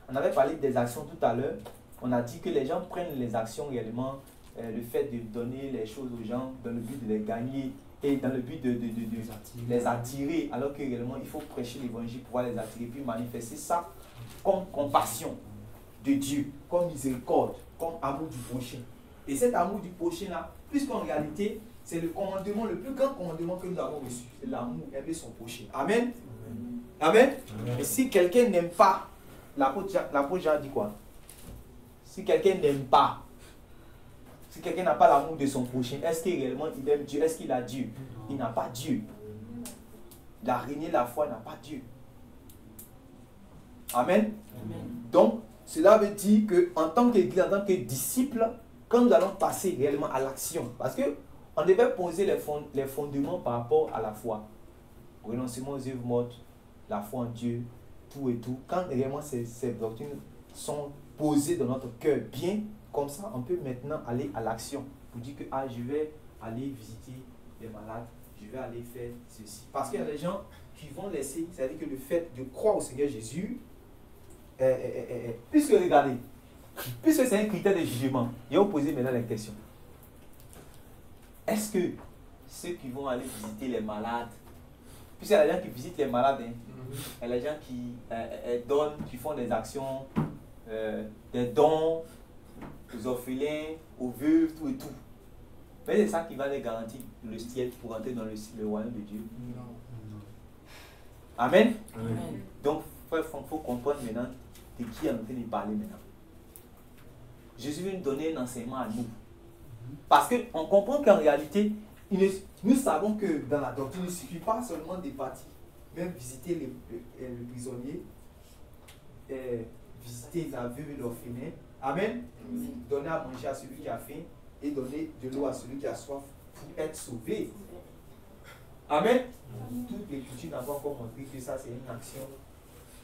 On avait parlé des actions tout à l'heure. On a dit que les gens prennent les actions réellement, le fait de donner les choses aux gens dans le but de les gagner et dans le but de les attirer, alors que réellement il faut prêcher l'évangile pour pouvoir les attirer, puis manifester ça comme compassion de Dieu, comme miséricorde, comme amour du prochain. Et cet amour du prochain là, puisqu'en réalité c'est le commandement, le plus grand commandement que nous avons reçu, c'est l'amour, aimer son prochain. Amen. Amen. Et si quelqu'un n'aime pas, l'apôtre Jean dit quoi? Si quelqu'un n'aime pas, si quelqu'un n'a pas l'amour de son prochain, est-ce qu'il réellement il aime Dieu? Est-ce qu'il a Dieu? Il n'a pas Dieu. La régner la foi n'a pas Dieu. Amen. Donc, cela veut dire qu'en tant qu'église, en tant que disciple, quand nous allons passer réellement à l'action, parce qu'on devait poser les fondements par rapport à la foi. Renoncement aux œuvres mortes, la foi en Dieu, tout et tout, quand réellement ces doctrines sont posées dans notre cœur bien, comme ça, on peut maintenant aller à l'action pour dire que je vais aller visiter les malades, je vais aller faire ceci. Parce qu'il y a des gens qui vont laisser, c'est-à-dire que le fait de croire au Seigneur Jésus, puisque regardez, puisque c'est un critère de jugement, je vais vous poser maintenant la question. Est-ce que ceux qui vont aller visiter les malades, puisqu'il y a des gens qui visitent les malades, il y a des gens qui donnent, qui font des actions, des dons aux orphelins, aux veuves, tout et tout. Mais c'est ça qui va les garantir le ciel pour entrer dans le royaume de Dieu. Non. Amen. Amen. Donc, frère, il faut comprendre maintenant de qui est en train de parler maintenant. Jésus veut nous donner un enseignement à nous. Parce qu'on comprend qu'en réalité, nous savons que dans la doctrine, il ne suffit pas seulement de partir, même visiter le prisonnier, visiter la veuve et l'orphelin. Amen. Donner à manger à celui qui a faim et donner de l'eau à celui qui a soif pour être sauvé. Amen. Toute l'écriture n'a pas encore montré que ça c'est une action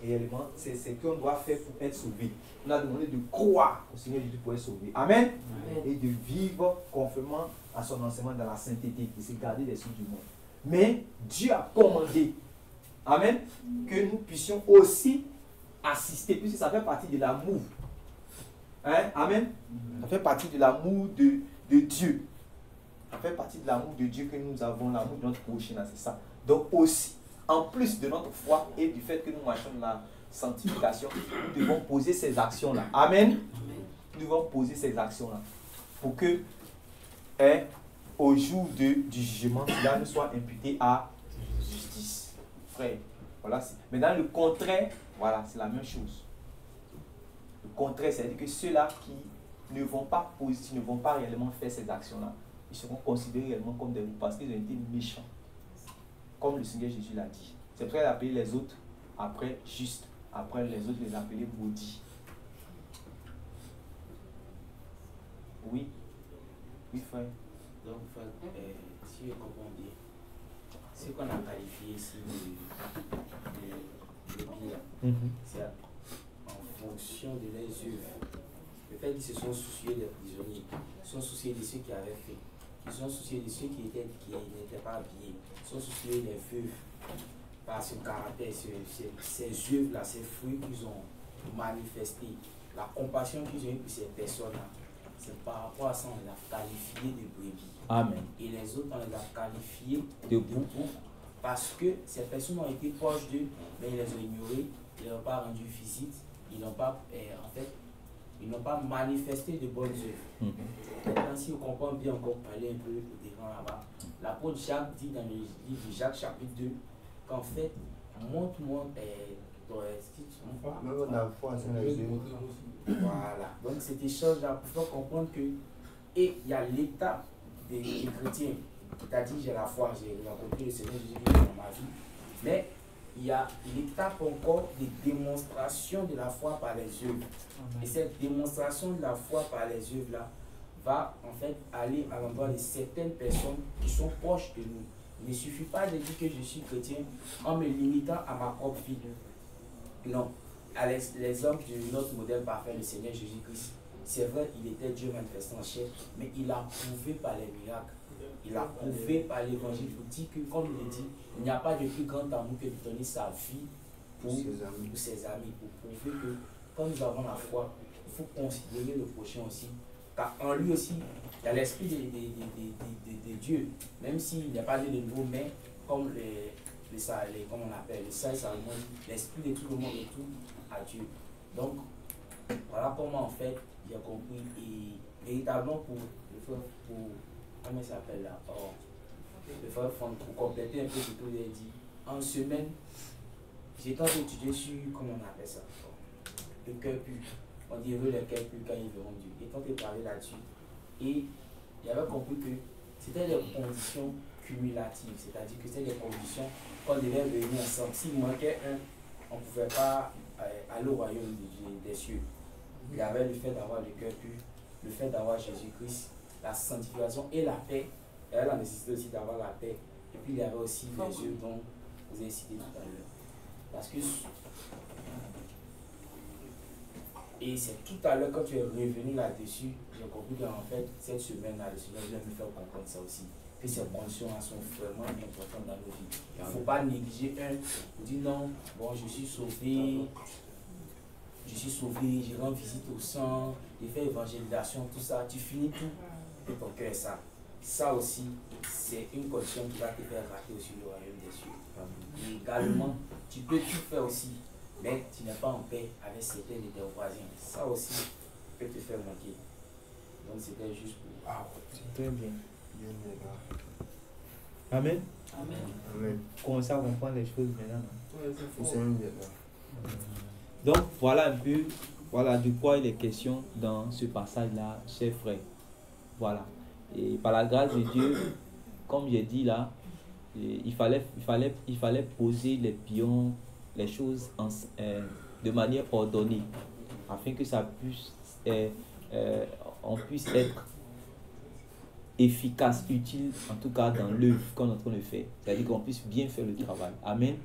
réellement, c'est ce qu'on doit faire pour être sauvé. On a demandé de croire au Seigneur Jésus pour être sauvé. Amen. Amen. Et de vivre conformément à son enseignement dans la sainteté, de se garder des choses du monde. Mais Dieu a commandé, amen, que nous puissions aussi assister, puisque ça fait partie de l'amour. Hein? Amen. Ça fait partie de l'amour de Dieu. Ça fait partie de l'amour de Dieu que nous avons, l'amour de notre prochain, c'est ça. Donc aussi, en plus de notre foi et du fait que nous marchons dans la sanctification, nous devons poser ces actions-là. Amen. Nous devons poser ces actions-là pour que, au jour du jugement, cela nous soit imputé à justice. Frère, voilà. Mais dans le contraire, voilà, c'est la même chose. Le contraire, c'est-à-dire que ceux-là qui ne vont pas poser, ne vont pas réellement faire ces actions-là, ils seront considérés réellement comme des loups parce qu'ils ont été méchants. Comme le Seigneur Jésus l'a dit. C'est pour ça qu'il a appelé les autres après justes. Après les autres, les appelés maudits. Oui. Oui, frère. Donc, si je comprends bien, ce qu'on a qualifié ici de bien, c'est en fonction de leurs œuvres. Le fait qu'ils se sont souciés des prisonniers, ils se sont souciés de ceux qui avaient fait, ils se sont souciés de ceux qui n'étaient pas habillés, ils se sont souciés des veuves par ce caractère, ces œuvres-là, ces fruits qu'ils ont manifestés, la compassion qu'ils ont eue pour ces personnes-là. C'est par rapport à ça on les a qualifiés de brebis. Amen. Et les autres, on les a qualifiés de boucs parce que ces personnes ont été proches d'eux, mais ils les ont ignorés, ils ne leur ont pas rendu visite, ils n'ont pas, ils n'ont pas manifesté de bonnes œuvres. Maintenant, si on comprend bien encore parler un peu devant là-bas, l'apôtre Jacques dit dans le livre de Jacques chapitre 2 qu'en fait, montre-moi même la foi, c'est les yeux. voilà. Donc cet échange-là, pour faire comprendre que et il y a l'état des chrétiens, c'est-à-dire j'ai la foi, j'ai rencontré le Seigneur Jésus dans ma vie, mais il y a l'étape encore de démonstration de la foi par les œuvres. Et cette démonstration de la foi par les œuvres-là va en fait aller à l'endroit de certaines personnes qui sont proches de nous. Il ne suffit pas de dire que je suis chrétien en me limitant à ma propre vie. Non. À l'exemple de notre modèle parfait, le Seigneur Jésus-Christ, c'est vrai, il était Dieu manifesté en chair, mais il a prouvé par les miracles. Il a prouvé par l'évangile. Il dit que, comme il le dit, il n'y a pas de plus grand amour que de donner sa vie pour ses amis, pour prouver que quand nous avons la foi, il faut considérer le prochain aussi. Car en lui aussi, il y a l'esprit de Dieu, même s'il n'y a pas de nouveau, mais comme comme on appelle, le Saint Salomon, l'esprit de tout le monde est tout à Dieu. Donc, voilà comment en fait, j'ai compris, et véritablement pour comment ça s'appelle là, pour compléter un peu ce que vous avez dit, en semaine, j'étais en train d'étudier sur, comment on appelle ça, le cœur pur. On dirait le cœur pur quand ils verront Dieu. J'étais en train de parler là-dessus. Et j'avais compris que c'était des conditions cumulatives, c'est-à-dire que c'était des conditions qu'on devait venir ensemble. S'il manquait un, on ne pouvait pas aller au royaume des cieux. Il y avait le fait d'avoir le cœur pur, le fait d'avoir Jésus-Christ, la sanctification et la paix. Il y avait la nécessité aussi d'avoir la paix. Et puis il y avait aussi les yeux dont vous avez cité tout à l'heure. Parce que Et c'est tout à l'heure, quand tu es revenu là-dessus, j'ai compris qu'en fait, cette semaine-là, le Seigneur vient me faire comprendre ça aussi. Que ces mentions-là sont vraiment importantes dans nos vies. Il ne faut pas négliger on dit non, bon, je suis sauvé, je rends visite au sang, je fais évangélisation, tout ça. Tu finis tout et ton cœur est ça. Ça aussi, c'est une condition qui va te faire rater aussi le royaume des cieux. Et également, tu peux tout faire aussi, mais tu n'es pas en paix avec certains de tes voisins. Ça aussi peut te faire manquer. Donc c'était juste pour... Ah, c'est très bien. Amen. Amen. Amen. Commencez à comprendre les choses maintenant. Donc, Donc voilà un peu, voilà de quoi il est question dans ce passage-là, chers frères. Voilà. Et par la grâce de Dieu, comme j'ai dit là, il fallait poser les pions, les choses de manière ordonnée, afin que ça puisse, on puisse être efficace, utile, en tout cas dans l'œuvre qu'on est en train de faire. C'est-à-dire qu'on puisse bien faire le travail. Amen.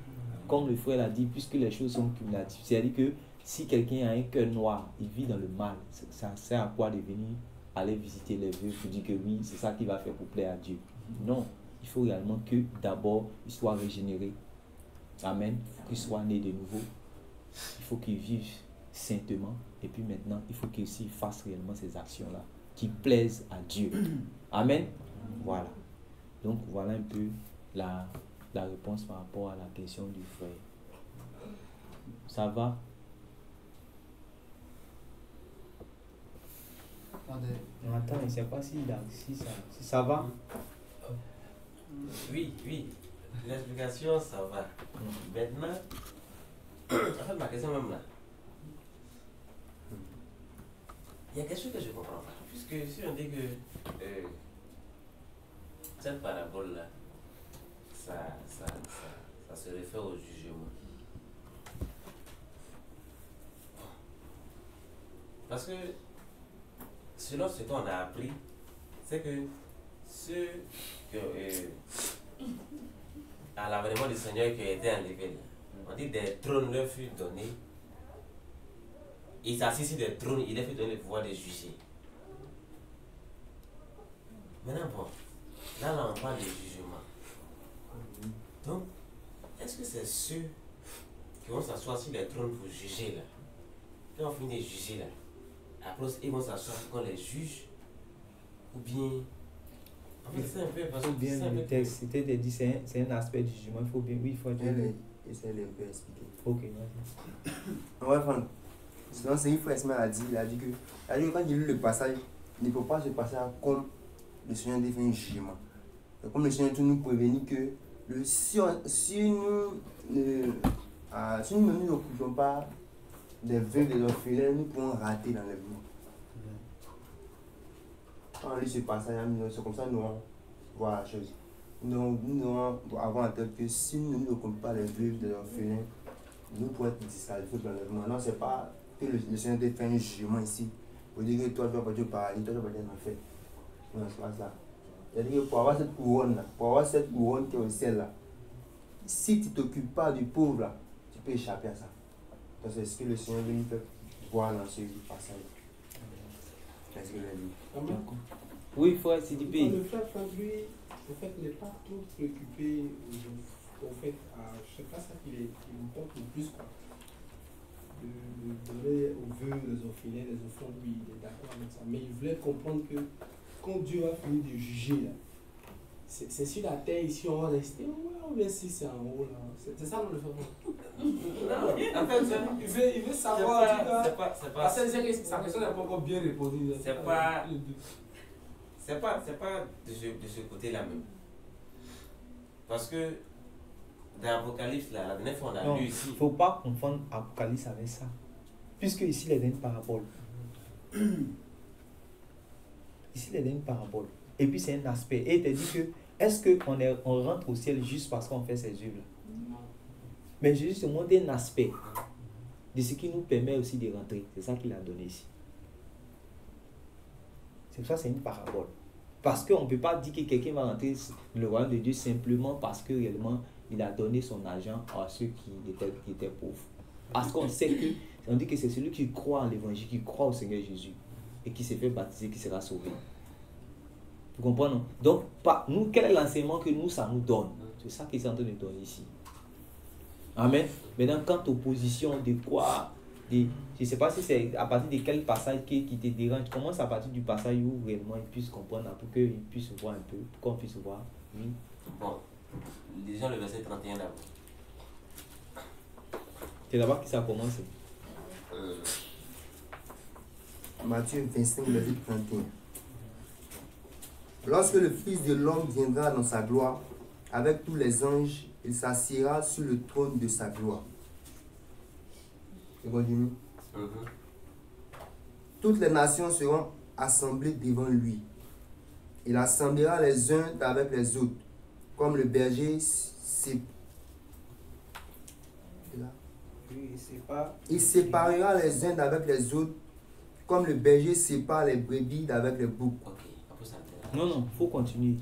Comme le frère l'a dit, puisque les choses sont cumulatives. C'est-à-dire que si quelqu'un a un cœur noir, il vit dans le mal, ça sert à quoi de venir aller visiter les vœux pour dire que oui, c'est ça qui va faire pour plaire à Dieu. Non, il faut réellement que d'abord, il soit régénéré. Amen. Il faut qu'il soit né de nouveau. Il faut qu'il vive saintement. Et puis maintenant, il faut qu'il aussi fasse réellement ces actions-là qui plaisent à Dieu. Amen. Voilà. Donc voilà un peu la réponse par rapport à la question du frère. Ça va? Attends, je ne sais pas si ça va. Oui, l'explication ça va. Maintenant, en fait, ma question même là, il y a quelque chose que je comprends pas. Puisque si on dit que cette parabole-là, ça se réfère au jugement. Parce que selon ce qu'on a appris, c'est que ceux que à l'avènement du Seigneur qui a été enlevé, on dit des trônes leur furent donnés. Il s'assit sur des trônes, il leur fut donné le pouvoir de juger. Maintenant, bon, là on parle de jugement. Donc, est-ce que c'est ceux qui vont s'asseoir sur les trônes pour juger là? Quand on finit de juger là, après ils vont s'asseoir pour qu'on les juge? Ou bien... En fait, c'est un peu... Il faut bien le texte, c'était dit, c'est un aspect du jugement, il faut bien... Oui, il faut dire... Essaye de peu expliquer. Ok, vas-y. On va prendre. Sinon, c'est une fois Esma a dit que quand il lit le passage, il ne peut pas se passer comme le Seigneur défend un jugement. Comme le Seigneur nous prévenir que si nous ne nous occupons pas des veuves des orphelins, nous pouvons rater l'enlèvement. Quand on lit ce passage, c'est comme ça que nous allons voir la chose. Nous devons avoir en tête que si nous ne nous occupons pas des veuves des orphelins, nous pouvons être disqualifiés de l'enlèvement. Non, ce n'est pas que le Seigneur te fait un jugement ici pour dire que toi tu vas partir au paradis, toi tu vas partir en enfer. Non, c'est pas ça. C'est-à-dire que pour avoir cette couronne-là, qui est au ciel là, si tu ne t'occupes pas du pauvre là, tu peux échapper à ça. Donc c'est ce que le Seigneur veut nous faire voir dans ce passage. Qu'est-ce que j'ai dit? Oui, il faut être CDP. Le frère Franck, lui, en fait, n'est pas trop préoccupé au fait, je sais pas ça qui importe le plus, quoi. De donner aux vœux, les orphelins, les enfants, lui, il est d'accord avec ça. Mais il voulait comprendre que quand Dieu va finir de juger, là, c'est sur la terre ici, on va rester, ou bien si c'est en haut, là. C'est ça, on le fait. Non, en fait, il veut savoir, c'est pas, parce que sa question n'est pas encore bien répondue. C'est pas de ce côté-là même. Parce que dans l'Apocalypse, la dernière fois, on a lu ici. Il ne faut pas confondre Apocalypse avec ça. Puisque ici, il y a une parabole. Ici, il y a une parabole. Et puis, c'est un aspect. Et il te dit que, est-ce qu'on rentre au ciel juste parce qu'on fait ces œuvres-là? Mais Jésus te montre un aspect de ce qui nous permet aussi de rentrer. C'est ça qu'il a donné ici. C'est pour ça que c'est une parabole. Parce qu'on ne peut pas dire que quelqu'un va rentrer dans le royaume de Dieu simplement parce que réellement il a donné son argent à ceux qui étaient pauvres. Parce qu'on sait que On dit que c'est celui qui croit en l'évangile, qui croit au Seigneur Jésus et qui s'est fait baptiser, qui sera sauvé. Vous comprenez? Donc, nous, quel est l'enseignement que nous, ça nous donne? C'est ça qu'il est en train de donner ici. Amen. Maintenant, quant aux positions de quoi, je ne sais pas si c'est à partir de quel passage qui te dérange. Commence à partir du passage où réellement ils puissent comprendre, pour qu'ils puissent voir un peu, pour qu'on puisse voir. Oui. Bon, lisons le verset 31 d'abord. C'est là-bas que ça a commencé. Matthieu 25, verset 31. Lorsque le Fils de l'homme viendra dans sa gloire, avec tous les anges, il s'assiera sur le trône de sa gloire. Et continue. Toutes les nations seront assemblées devant lui. Il assemblera les uns avec les autres, comme le berger il séparera les uns avec les autres, comme le berger sépare les brebis d'avec les boucs. Non, il faut continuer.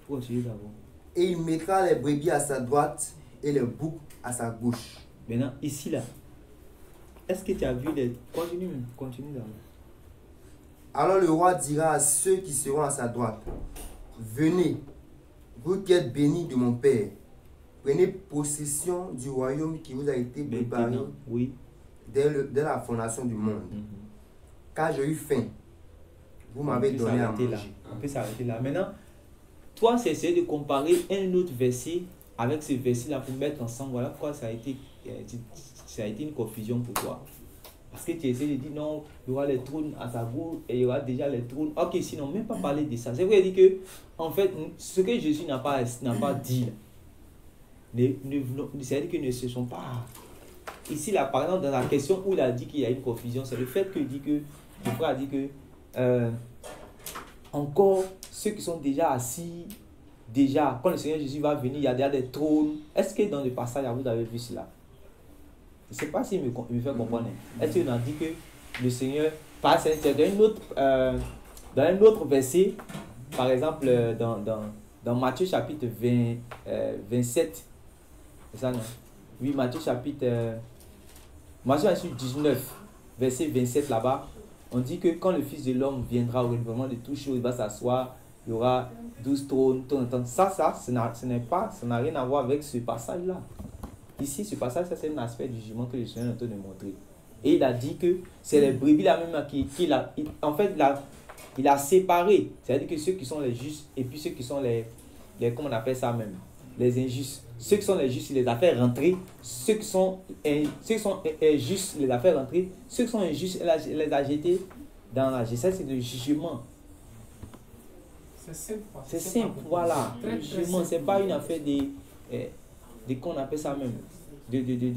Faut continuer d'abord. Et il mettra les brebis à sa droite et les boucs à sa gauche. Maintenant, ici, là, est-ce que tu as vu les... Continue d'abord. Alors le roi dira à ceux qui seront à sa droite, venez, vous qui êtes bénis de mon Père, prenez possession du royaume qui vous a été préparé oui. dès la fondation du monde. Car j'ai eu faim, vous m'avez donné à manger. On peut s'arrêter là. Maintenant, toi, c'est essayer de comparer un autre verset avec ce verset-là pour mettre ensemble. Voilà pourquoi ça a été une confusion pour toi. Parce que tu essaies de dire non, il y aura les trônes à sa gauche et il y aura déjà les trônes. Ok, sinon, même pas parler de ça. C'est vrai dire que, en fait, ce que Jésus n'a pas dit, c'est-à-dire que ne se sont pas. Ici, là, par exemple, dans la question où il a dit qu'il y a une confusion, c'est le fait que dit que, le frère a dit que, encore ceux qui sont déjà assis, déjà, quand le Seigneur Jésus va venir, il y a déjà des trônes. Est-ce que dans le passage, vous avez vu cela? Je ne sais pas s'il me fait comprendre. Est-ce qu'il a dit que le Seigneur passe dans un autre verset, par exemple, dans Matthieu chapitre 27, c'est ça, non? Oui, Matthieu chapitre 19, verset 27 là-bas, on dit que quand le Fils de l'homme viendra au renouvellement de toutes choses, il va s'asseoir, il y aura 12 trônes, ça n'a rien à voir avec ce passage-là. Ici, ce passage, ça c'est un aspect du jugement que le Seigneur est en train de montrer. Et il a dit que c'est les brebis là même il a séparé. C'est-à-dire que ceux qui sont les justes et puis ceux qui sont les comment on appelle ça même, les injustes. Ceux qui sont les justes, il les a fait rentrer. Ceux qui sont justes, il les a fait rentrer. Ceux qui sont injustes, il les a jetés dans la justice. C'est le jugement. C'est simple. C'est simple, voilà. Le jugement, c'est pas une affaire de qu'on appelle ça même.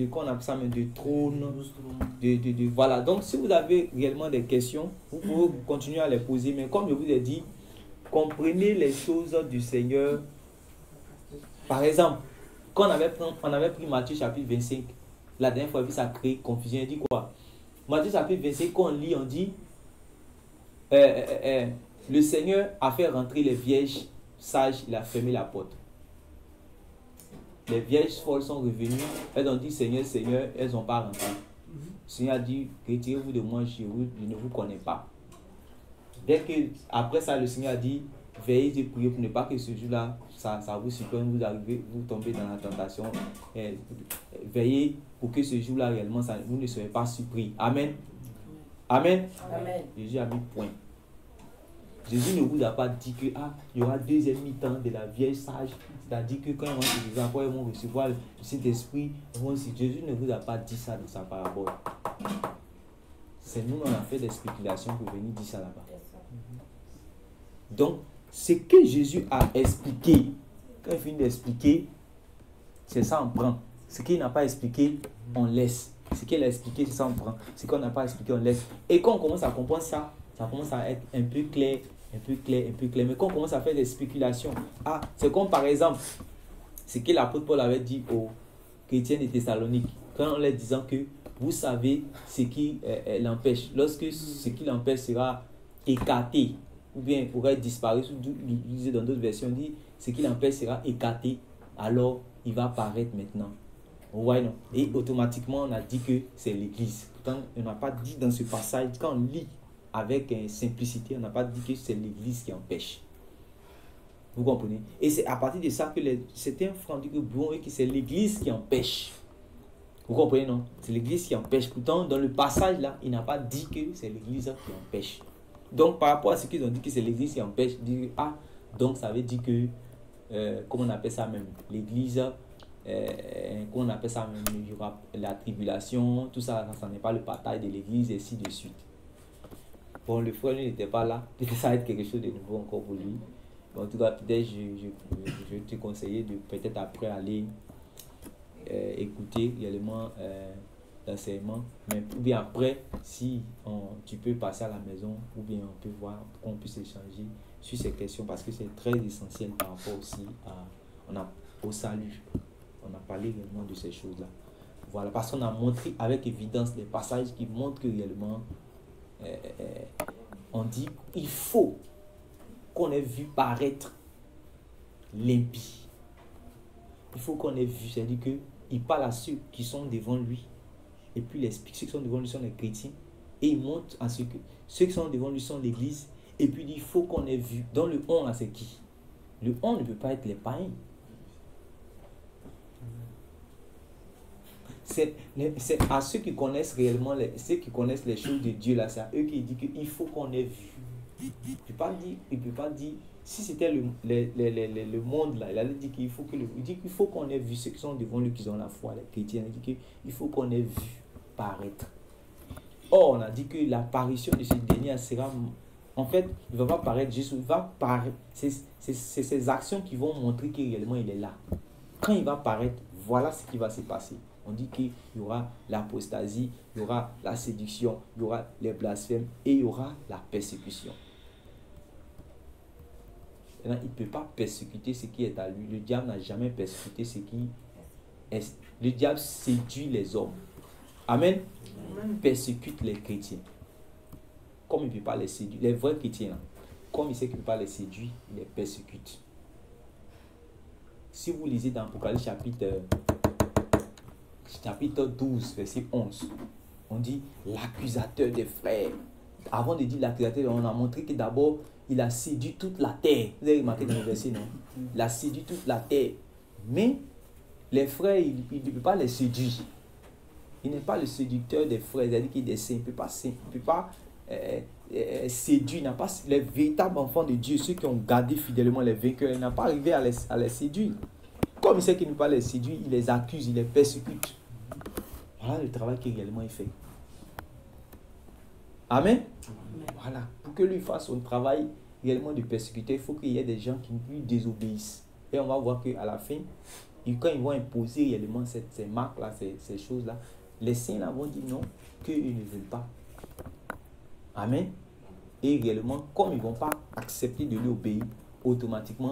Qu'on appelle ça même de trône. Voilà. Donc, si vous avez réellement des questions, vous pouvez continuer à les poser. Mais comme je vous ai dit, comprenez les choses du Seigneur. Par exemple, quand on avait pris Matthieu chapitre 25, la dernière fois, ça a créé confusion. Il dit quoi? Matthieu chapitre 25, quand on lit, on dit le Seigneur a fait rentrer les vierges sages, il a fermé la porte. Les vierges folles sont revenues, elles ont dit Seigneur, Seigneur, elles n'ont pas rentré. Le Seigneur a dit, retirez-vous de moi, je ne vous connais pas. Dès que, après ça, le Seigneur a dit, veillez et priez pour ne pas que ce jour-là, ça vous surprenne, vous tombez dans la tentation. Veillez pour que ce jour-là, réellement, vous ne soyez pas surpris. Amen. Amen. Amen. Jésus a mis point. Jésus ne vous a pas dit que il y aura deuxième mi-temps de la vieille sage. C'est-à-dire que quand ils vont se dire, après ils vont recevoir le Saint-Esprit, Jésus ne vous a pas dit ça dans sa parabole. C'est nous, on a fait des spéculations pour venir dire ça là-bas. Donc, ce que Jésus a expliqué, quand il finit d'expliquer, c'est ça on prend. Ce qu'il n'a pas expliqué, on laisse. Ce qu'il a expliqué, c'est ça on prend. Ce qu'on n'a pas expliqué, on laisse. Et quand on commence à comprendre ça, ça commence à être un peu clair. Mais quand on commence à faire des spéculations, c'est comme par exemple, ce que l'apôtre Paul avait dit aux chrétiens de Thessalonique, quand on leur disant que vous savez ce qui l'empêche, lorsque ce qui l'empêche sera écarté, ou bien pourrait disparaître, dans d'autres versions, on dit ce qui l'empêche sera écarté, alors il va apparaître maintenant. Vous voyez, non? Et automatiquement, on a dit que c'est l'église. Pourtant, on n'a pas dit dans ce passage, quand on lit avec simplicité, on n'a pas dit que c'est l'église qui empêche. Vous comprenez? Et c'est à partir de ça que certains frères disent que bon, et que c'est l'église qui empêche. Vous comprenez, non? C'est l'église qui empêche. Pourtant, dans le passage là, il n'a pas dit que c'est l'église qui empêche. Donc, par rapport à ce qu'ils ont dit que c'est l'église qui empêche, dire donc ça veut dire que, comment on appelle ça même? L'église, comment on appelle ça même? Il y aura la tribulation, tout ça, ça n'est pas le bataille de l'église, et ainsi de suite. Bon, le frère n'était pas là, ça va être quelque chose de nouveau encore pour lui. En tout cas, peut-être je te conseiller de peut-être après aller écouter également l'enseignement. Mais ou bien après, si tu peux passer à la maison, ou bien on peut voir qu'on puisse échanger sur ces questions parce que c'est très essentiel par rapport aussi au salut. On a parlé réellement de ces choses-là. Voilà, parce qu'on a montré avec évidence des passages qui montrent que réellement on dit il faut qu'on ait vu paraître l'impie. Il faut qu'on ait vu, c'est-à-dire qu'il parle à ceux qui sont devant lui, et puis ceux qui sont devant lui sont les chrétiens, et il montre à ceux qui sont devant lui sont l'église, et puis il faut qu'on ait vu. Dans le on là, c'est qui? Le on ne peut pas être les païens. C'est à ceux qui connaissent réellement, ceux qui connaissent les choses de Dieu là, c'est à eux qui dit qu'il faut qu'on ait vu. Il ne peut pas dire, si c'était le monde là, il allait dire qu'il faut il dit qu'il faut qu'on ait vu ceux qui sont devant lui, qui ont la foi, les chrétiens, il dit qu'il faut qu'on ait vu paraître. Or, on a dit que l'apparition de ce dernier sera, en fait, il ne va pas paraître juste, il va paraître, c'est ces actions qui vont montrer que réellement il est là. Quand il va paraître, voilà ce qui va se passer. On dit qu'il y aura l'apostasie, il y aura la séduction, il y aura les blasphèmes et il y aura la persécution. Il ne peut pas persécuter ce qui est à lui. Le diable n'a jamais persécuté ce qui est. Le diable séduit les hommes. Amen. Il persécute les chrétiens. Comme il ne peut pas les séduire, les vrais chrétiens, là, comme il sait qu'il ne peut pas les séduire, il les persécute. Si vous lisez dans Apocalypse chapitre 12, verset 11, on dit l'accusateur des frères. Avant de dire l'accusateur, on a montré que d'abord, il a séduit toute la terre. Vous avez remarqué dans le verset, non? Il a séduit toute la terre. Mais les frères, il ne peut pas les séduire. Il n'est pas le séducteur des frères. C'est-à-dire qu'il est saint. Il ne peut pas séduire. Il n'a pas les véritables enfants de Dieu, ceux qui ont gardé fidèlement les vainqueurs. Il n'a pas arrivé à les séduire. Comme il sait qu'il ne peut pas les séduire, il les accuse, il les persécute. Voilà le travail qui réellement est fait. Amen. Voilà. Pour que lui fasse son travail réellement de persécuter, il faut qu'il y ait des gens qui lui désobéissent. Et on va voir qu'à la fin, quand ils vont imposer réellement ces marques-là, ces choses-là, les saints là vont dire non, qu'ils ne veulent pas. Amen. Et réellement, comme ils ne vont pas accepter de lui obéir, automatiquement,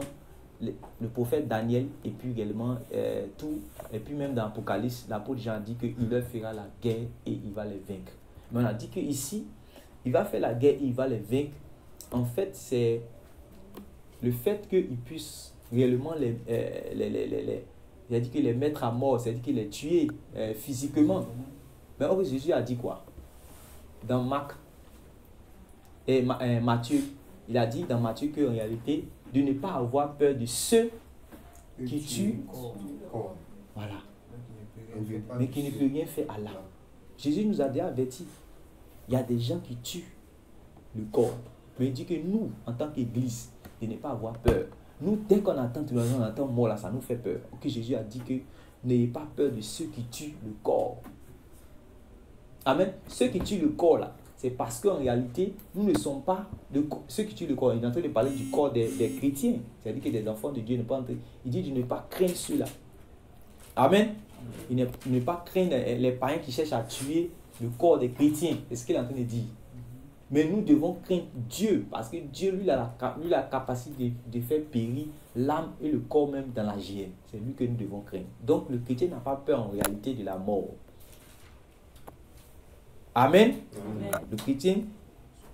le prophète Daniel, et puis également tout, et puis même dans l'Apocalypse, l'apôtre Jean dit qu'il leur fera la guerre et il va les vaincre. Mais on a dit qu'ici, il va faire la guerre et il va les vaincre. En fait, c'est le fait qu'il puisse réellement il a dit qu'il les mettre à mort, c'est-à-dire qu'il les tuer physiquement. Mais oh, Jésus a dit quoi? Dans Marc et Matthieu, il a dit dans Matthieu qu'en réalité, de ne pas avoir peur de ceux qui tuent. Voilà. Mais qui ne peut rien faire à l'âme. Jésus nous a déjà averti. Il y a des gens qui tuent le corps. Mais il dit que nous, en tant qu'église, de ne pas avoir peur. Nous, dès qu'on entend tout le monde, on entend mort là, ça nous fait peur. Ok, Jésus a dit que n'ayez pas peur de ceux qui tuent le corps. Amen. Ceux qui tuent le corps là, c'est parce qu'en réalité, nous ne sommes pas ceux qui tuent le corps. Il est en train de parler du corps des chrétiens. C'est-à-dire que des enfants de Dieu ne pas entrer. Il dit de ne pas craindre ceux-là. Amen. Il ne pas craindre les païens qui cherchent à tuer le corps des chrétiens. C'est ce qu'il est en train de dire. Mais nous devons craindre Dieu, parce que Dieu, lui, a la capacité de faire périr l'âme et le corps même dans la géhenne. C'est lui que nous devons craindre. Donc le chrétien n'a pas peur en réalité de la mort. Amen. Amen. Le chrétien,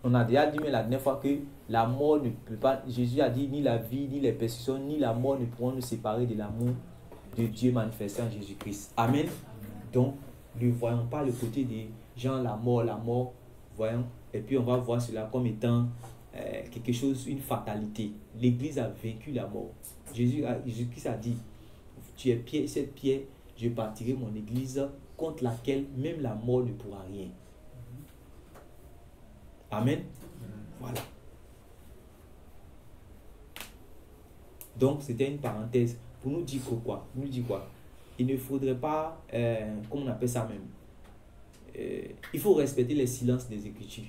on a déjà dit mais la dernière fois que la mort ne peut pas, Jésus a dit ni la vie, ni les persécutions, ni la mort ne pourront nous séparer de l'amour de Dieu manifesté en Jésus-Christ. Amen. Donc, ne voyons pas le côté des gens, la mort, voyons. Et puis on va voir cela comme étant quelque chose, une fatalité. L'Église a vaincu la mort. Jésus-Christ a dit, tu es pierre, cette pierre, je bâtirai mon Église contre laquelle même la mort ne pourra rien. Amen. Voilà. Donc, c'était une parenthèse pour nous dire quoi? Nous dire quoi? Il ne faudrait pas, comment on appelle ça même? Il faut respecter les silences des Écritures.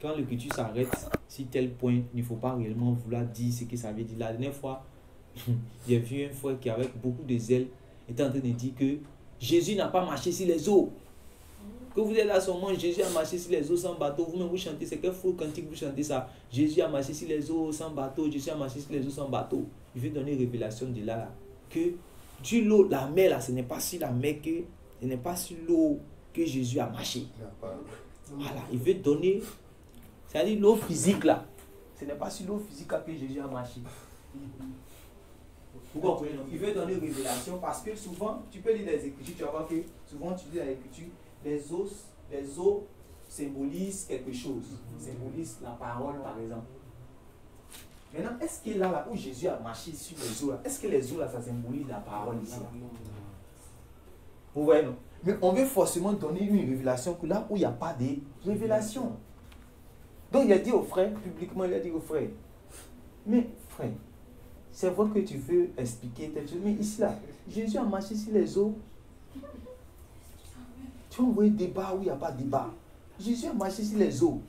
Quand l'Écriture s'arrête, si tel point, il ne faut pas réellement vouloir dire ce que ça veut dire. La dernière fois, j'ai vu un frère qui, avec beaucoup de zèle, était en train de dire que Jésus n'a pas marché sur les eaux. Que vous êtes là seulement, Jésus a marché sur les eaux sans bateau. Vous-même vous chantez, c'est quel faux cantique vous chantez ça? Jésus a marché sur les eaux sans bateau. Jésus a marché sur les eaux sans bateau. Il veut donner révélation de là que sur l'eau, la mer là, ce n'est pas sur la mer que, ce n'est pas sur l'eau que Jésus a marché. Voilà, il veut donner, c'est-à-dire l'eau physique là. Ce n'est pas sur l'eau physique là que Jésus a marché. Vous comprenez? Il veut donner révélation parce que souvent, tu peux lire les Écritures, tu vas voir que souvent tu lis les Écritures, les eaux symbolisent quelque chose, symbolisent la parole par exemple. Maintenant, est-ce que là où Jésus a marché sur les eaux là, est-ce que les eaux là ça symbolise la parole ici? Vous voyez, non? Mais on veut forcément donner une révélation que là où il n'y a pas de révélation. Donc il a dit au frère, publiquement il a dit au frère, mais frère, c'est vrai que tu veux expliquer telle chose, mais ici là, Jésus a marché sur les eaux. Tu vas envoyer débat où il n'y a pas de débat. Jésus a marché sur les eaux.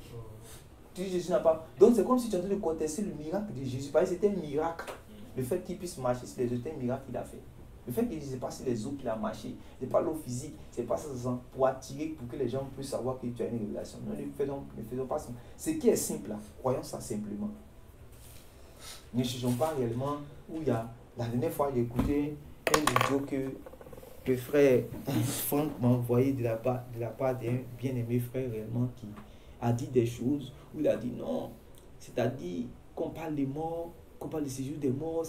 Tu dis Jésus n'a pas. Donc c'est comme si tu es en train de contester le miracle de Jésus. Parce que c'était un miracle. Le fait qu'il puisse marcher sur les eaux, c'était un miracle qu'il a fait. Le fait qu'il ne disait pas sur les eaux qu'il a marché, ce n'est pas l'eau physique, ce n'est pas ça pour attirer, pour que les gens puissent savoir que tu as une révélation. Non, ne faisons pas ça. Ce qui est simple là, croyons ça simplement. Ne jugeons pas réellement où il y a. La dernière fois, j'ai écouté un vidéo que le frère Franck m'a envoyé de la part d'un bien-aimé frère réellement qui a dit des choses où il a dit non, c'est-à-dire qu'on parle des morts, qu'on parle du séjour des morts,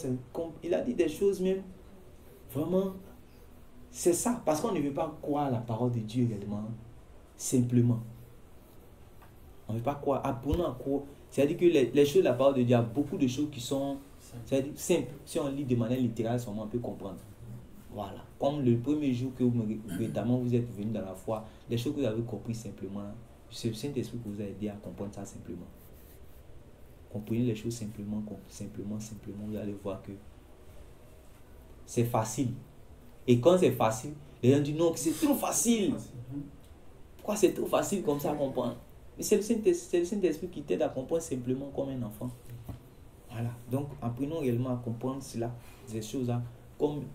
il a dit des choses même, vraiment, c'est ça, parce qu'on ne veut pas croire la parole de Dieu réellement, simplement. On ne veut pas croire, apprenons à croire, c'est-à-dire que les choses de la parole de Dieu, il y a beaucoup de choses qui sont, c'est-à-dire simples, si on lit de manière littérale, seulement on peut comprendre. Voilà. Comme le premier jour que notamment vous êtes venu dans la foi, les choses que vous avez compris simplement, c'est le Saint-Esprit qui vous a aidé à comprendre ça simplement. Comprenez les choses simplement, vous allez voir que c'est facile. Et quand c'est facile, les gens disent non, c'est trop facile. Pourquoi c'est trop facile comme ça à comprendre? Mais c'est le Saint-Esprit qui t'aide à comprendre simplement comme un enfant. Voilà. Donc, apprenons réellement à comprendre cela, ces choses-là, comme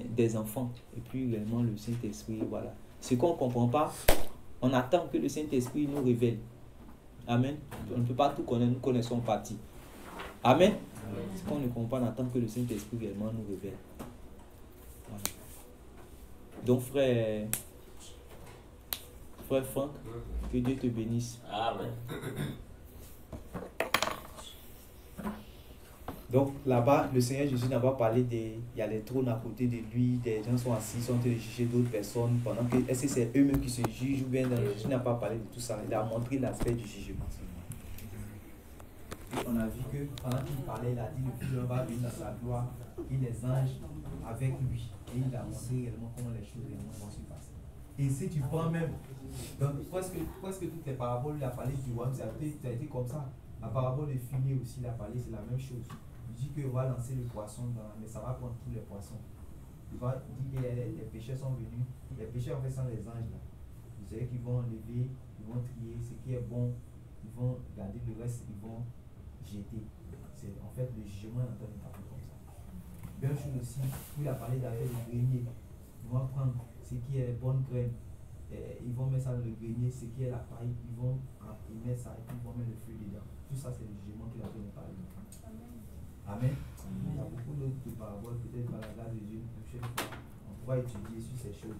des enfants. Et puis réellement le Saint-Esprit, voilà. Ce qu'on ne comprend pas, on attend que le Saint-Esprit nous révèle. Amen. On ne peut pas tout connaître, nous connaissons partie. Amen. Ce qu'on ne comprend pas, on attend que le Saint-Esprit réellement nous révèle. Voilà. Donc frère Franck, que Dieu te bénisse. Amen. Donc là-bas, le Seigneur Jésus n'a pas parlé il y a les trônes à côté de lui, des gens sont assis, sont en train de juger d'autres personnes, pendant que, est-ce que c'est eux-mêmes qui se jugent ou bien Jésus n'a pas parlé de tout ça, il a montré l'aspect du jugement. Et on a vu que pendant qu'il parlait, il a dit le Fils va venir dans sa gloire et les anges avec lui. Et il a montré réellement comment les choses réellement vont se passer. Et si tu prends même, donc presque toutes les paraboles, il a parlé du royaume, ça a été comme ça. La parabole de fumier aussi, il a parlé, c'est la même chose. Il dit qu'on va lancer le poisson, mais ça va prendre tous les poissons. Il va dire que les pécheurs sont venus. Les pécheurs en fait sont les anges là. Vous savez qu'ils vont enlever, ils vont trier ce qui est bon, ils vont garder le reste, ils vont jeter. C'est en fait le jugement dans une parole comme ça. Même chose aussi, où il a parlé d'affaire de grenier. Ils vont prendre ce qui est bonne graine, ils vont mettre ça dans le grenier, ce qui est la paille, ils vont mettre ça et puis ils vont mettre le feu dedans. Tout ça, c'est le jugement qu'il a fait de parler. Amen. Il y a beaucoup d'autres paraboles, peut-être par la grâce de Dieu, une prochaine fois, on pourra étudier sur ces choses.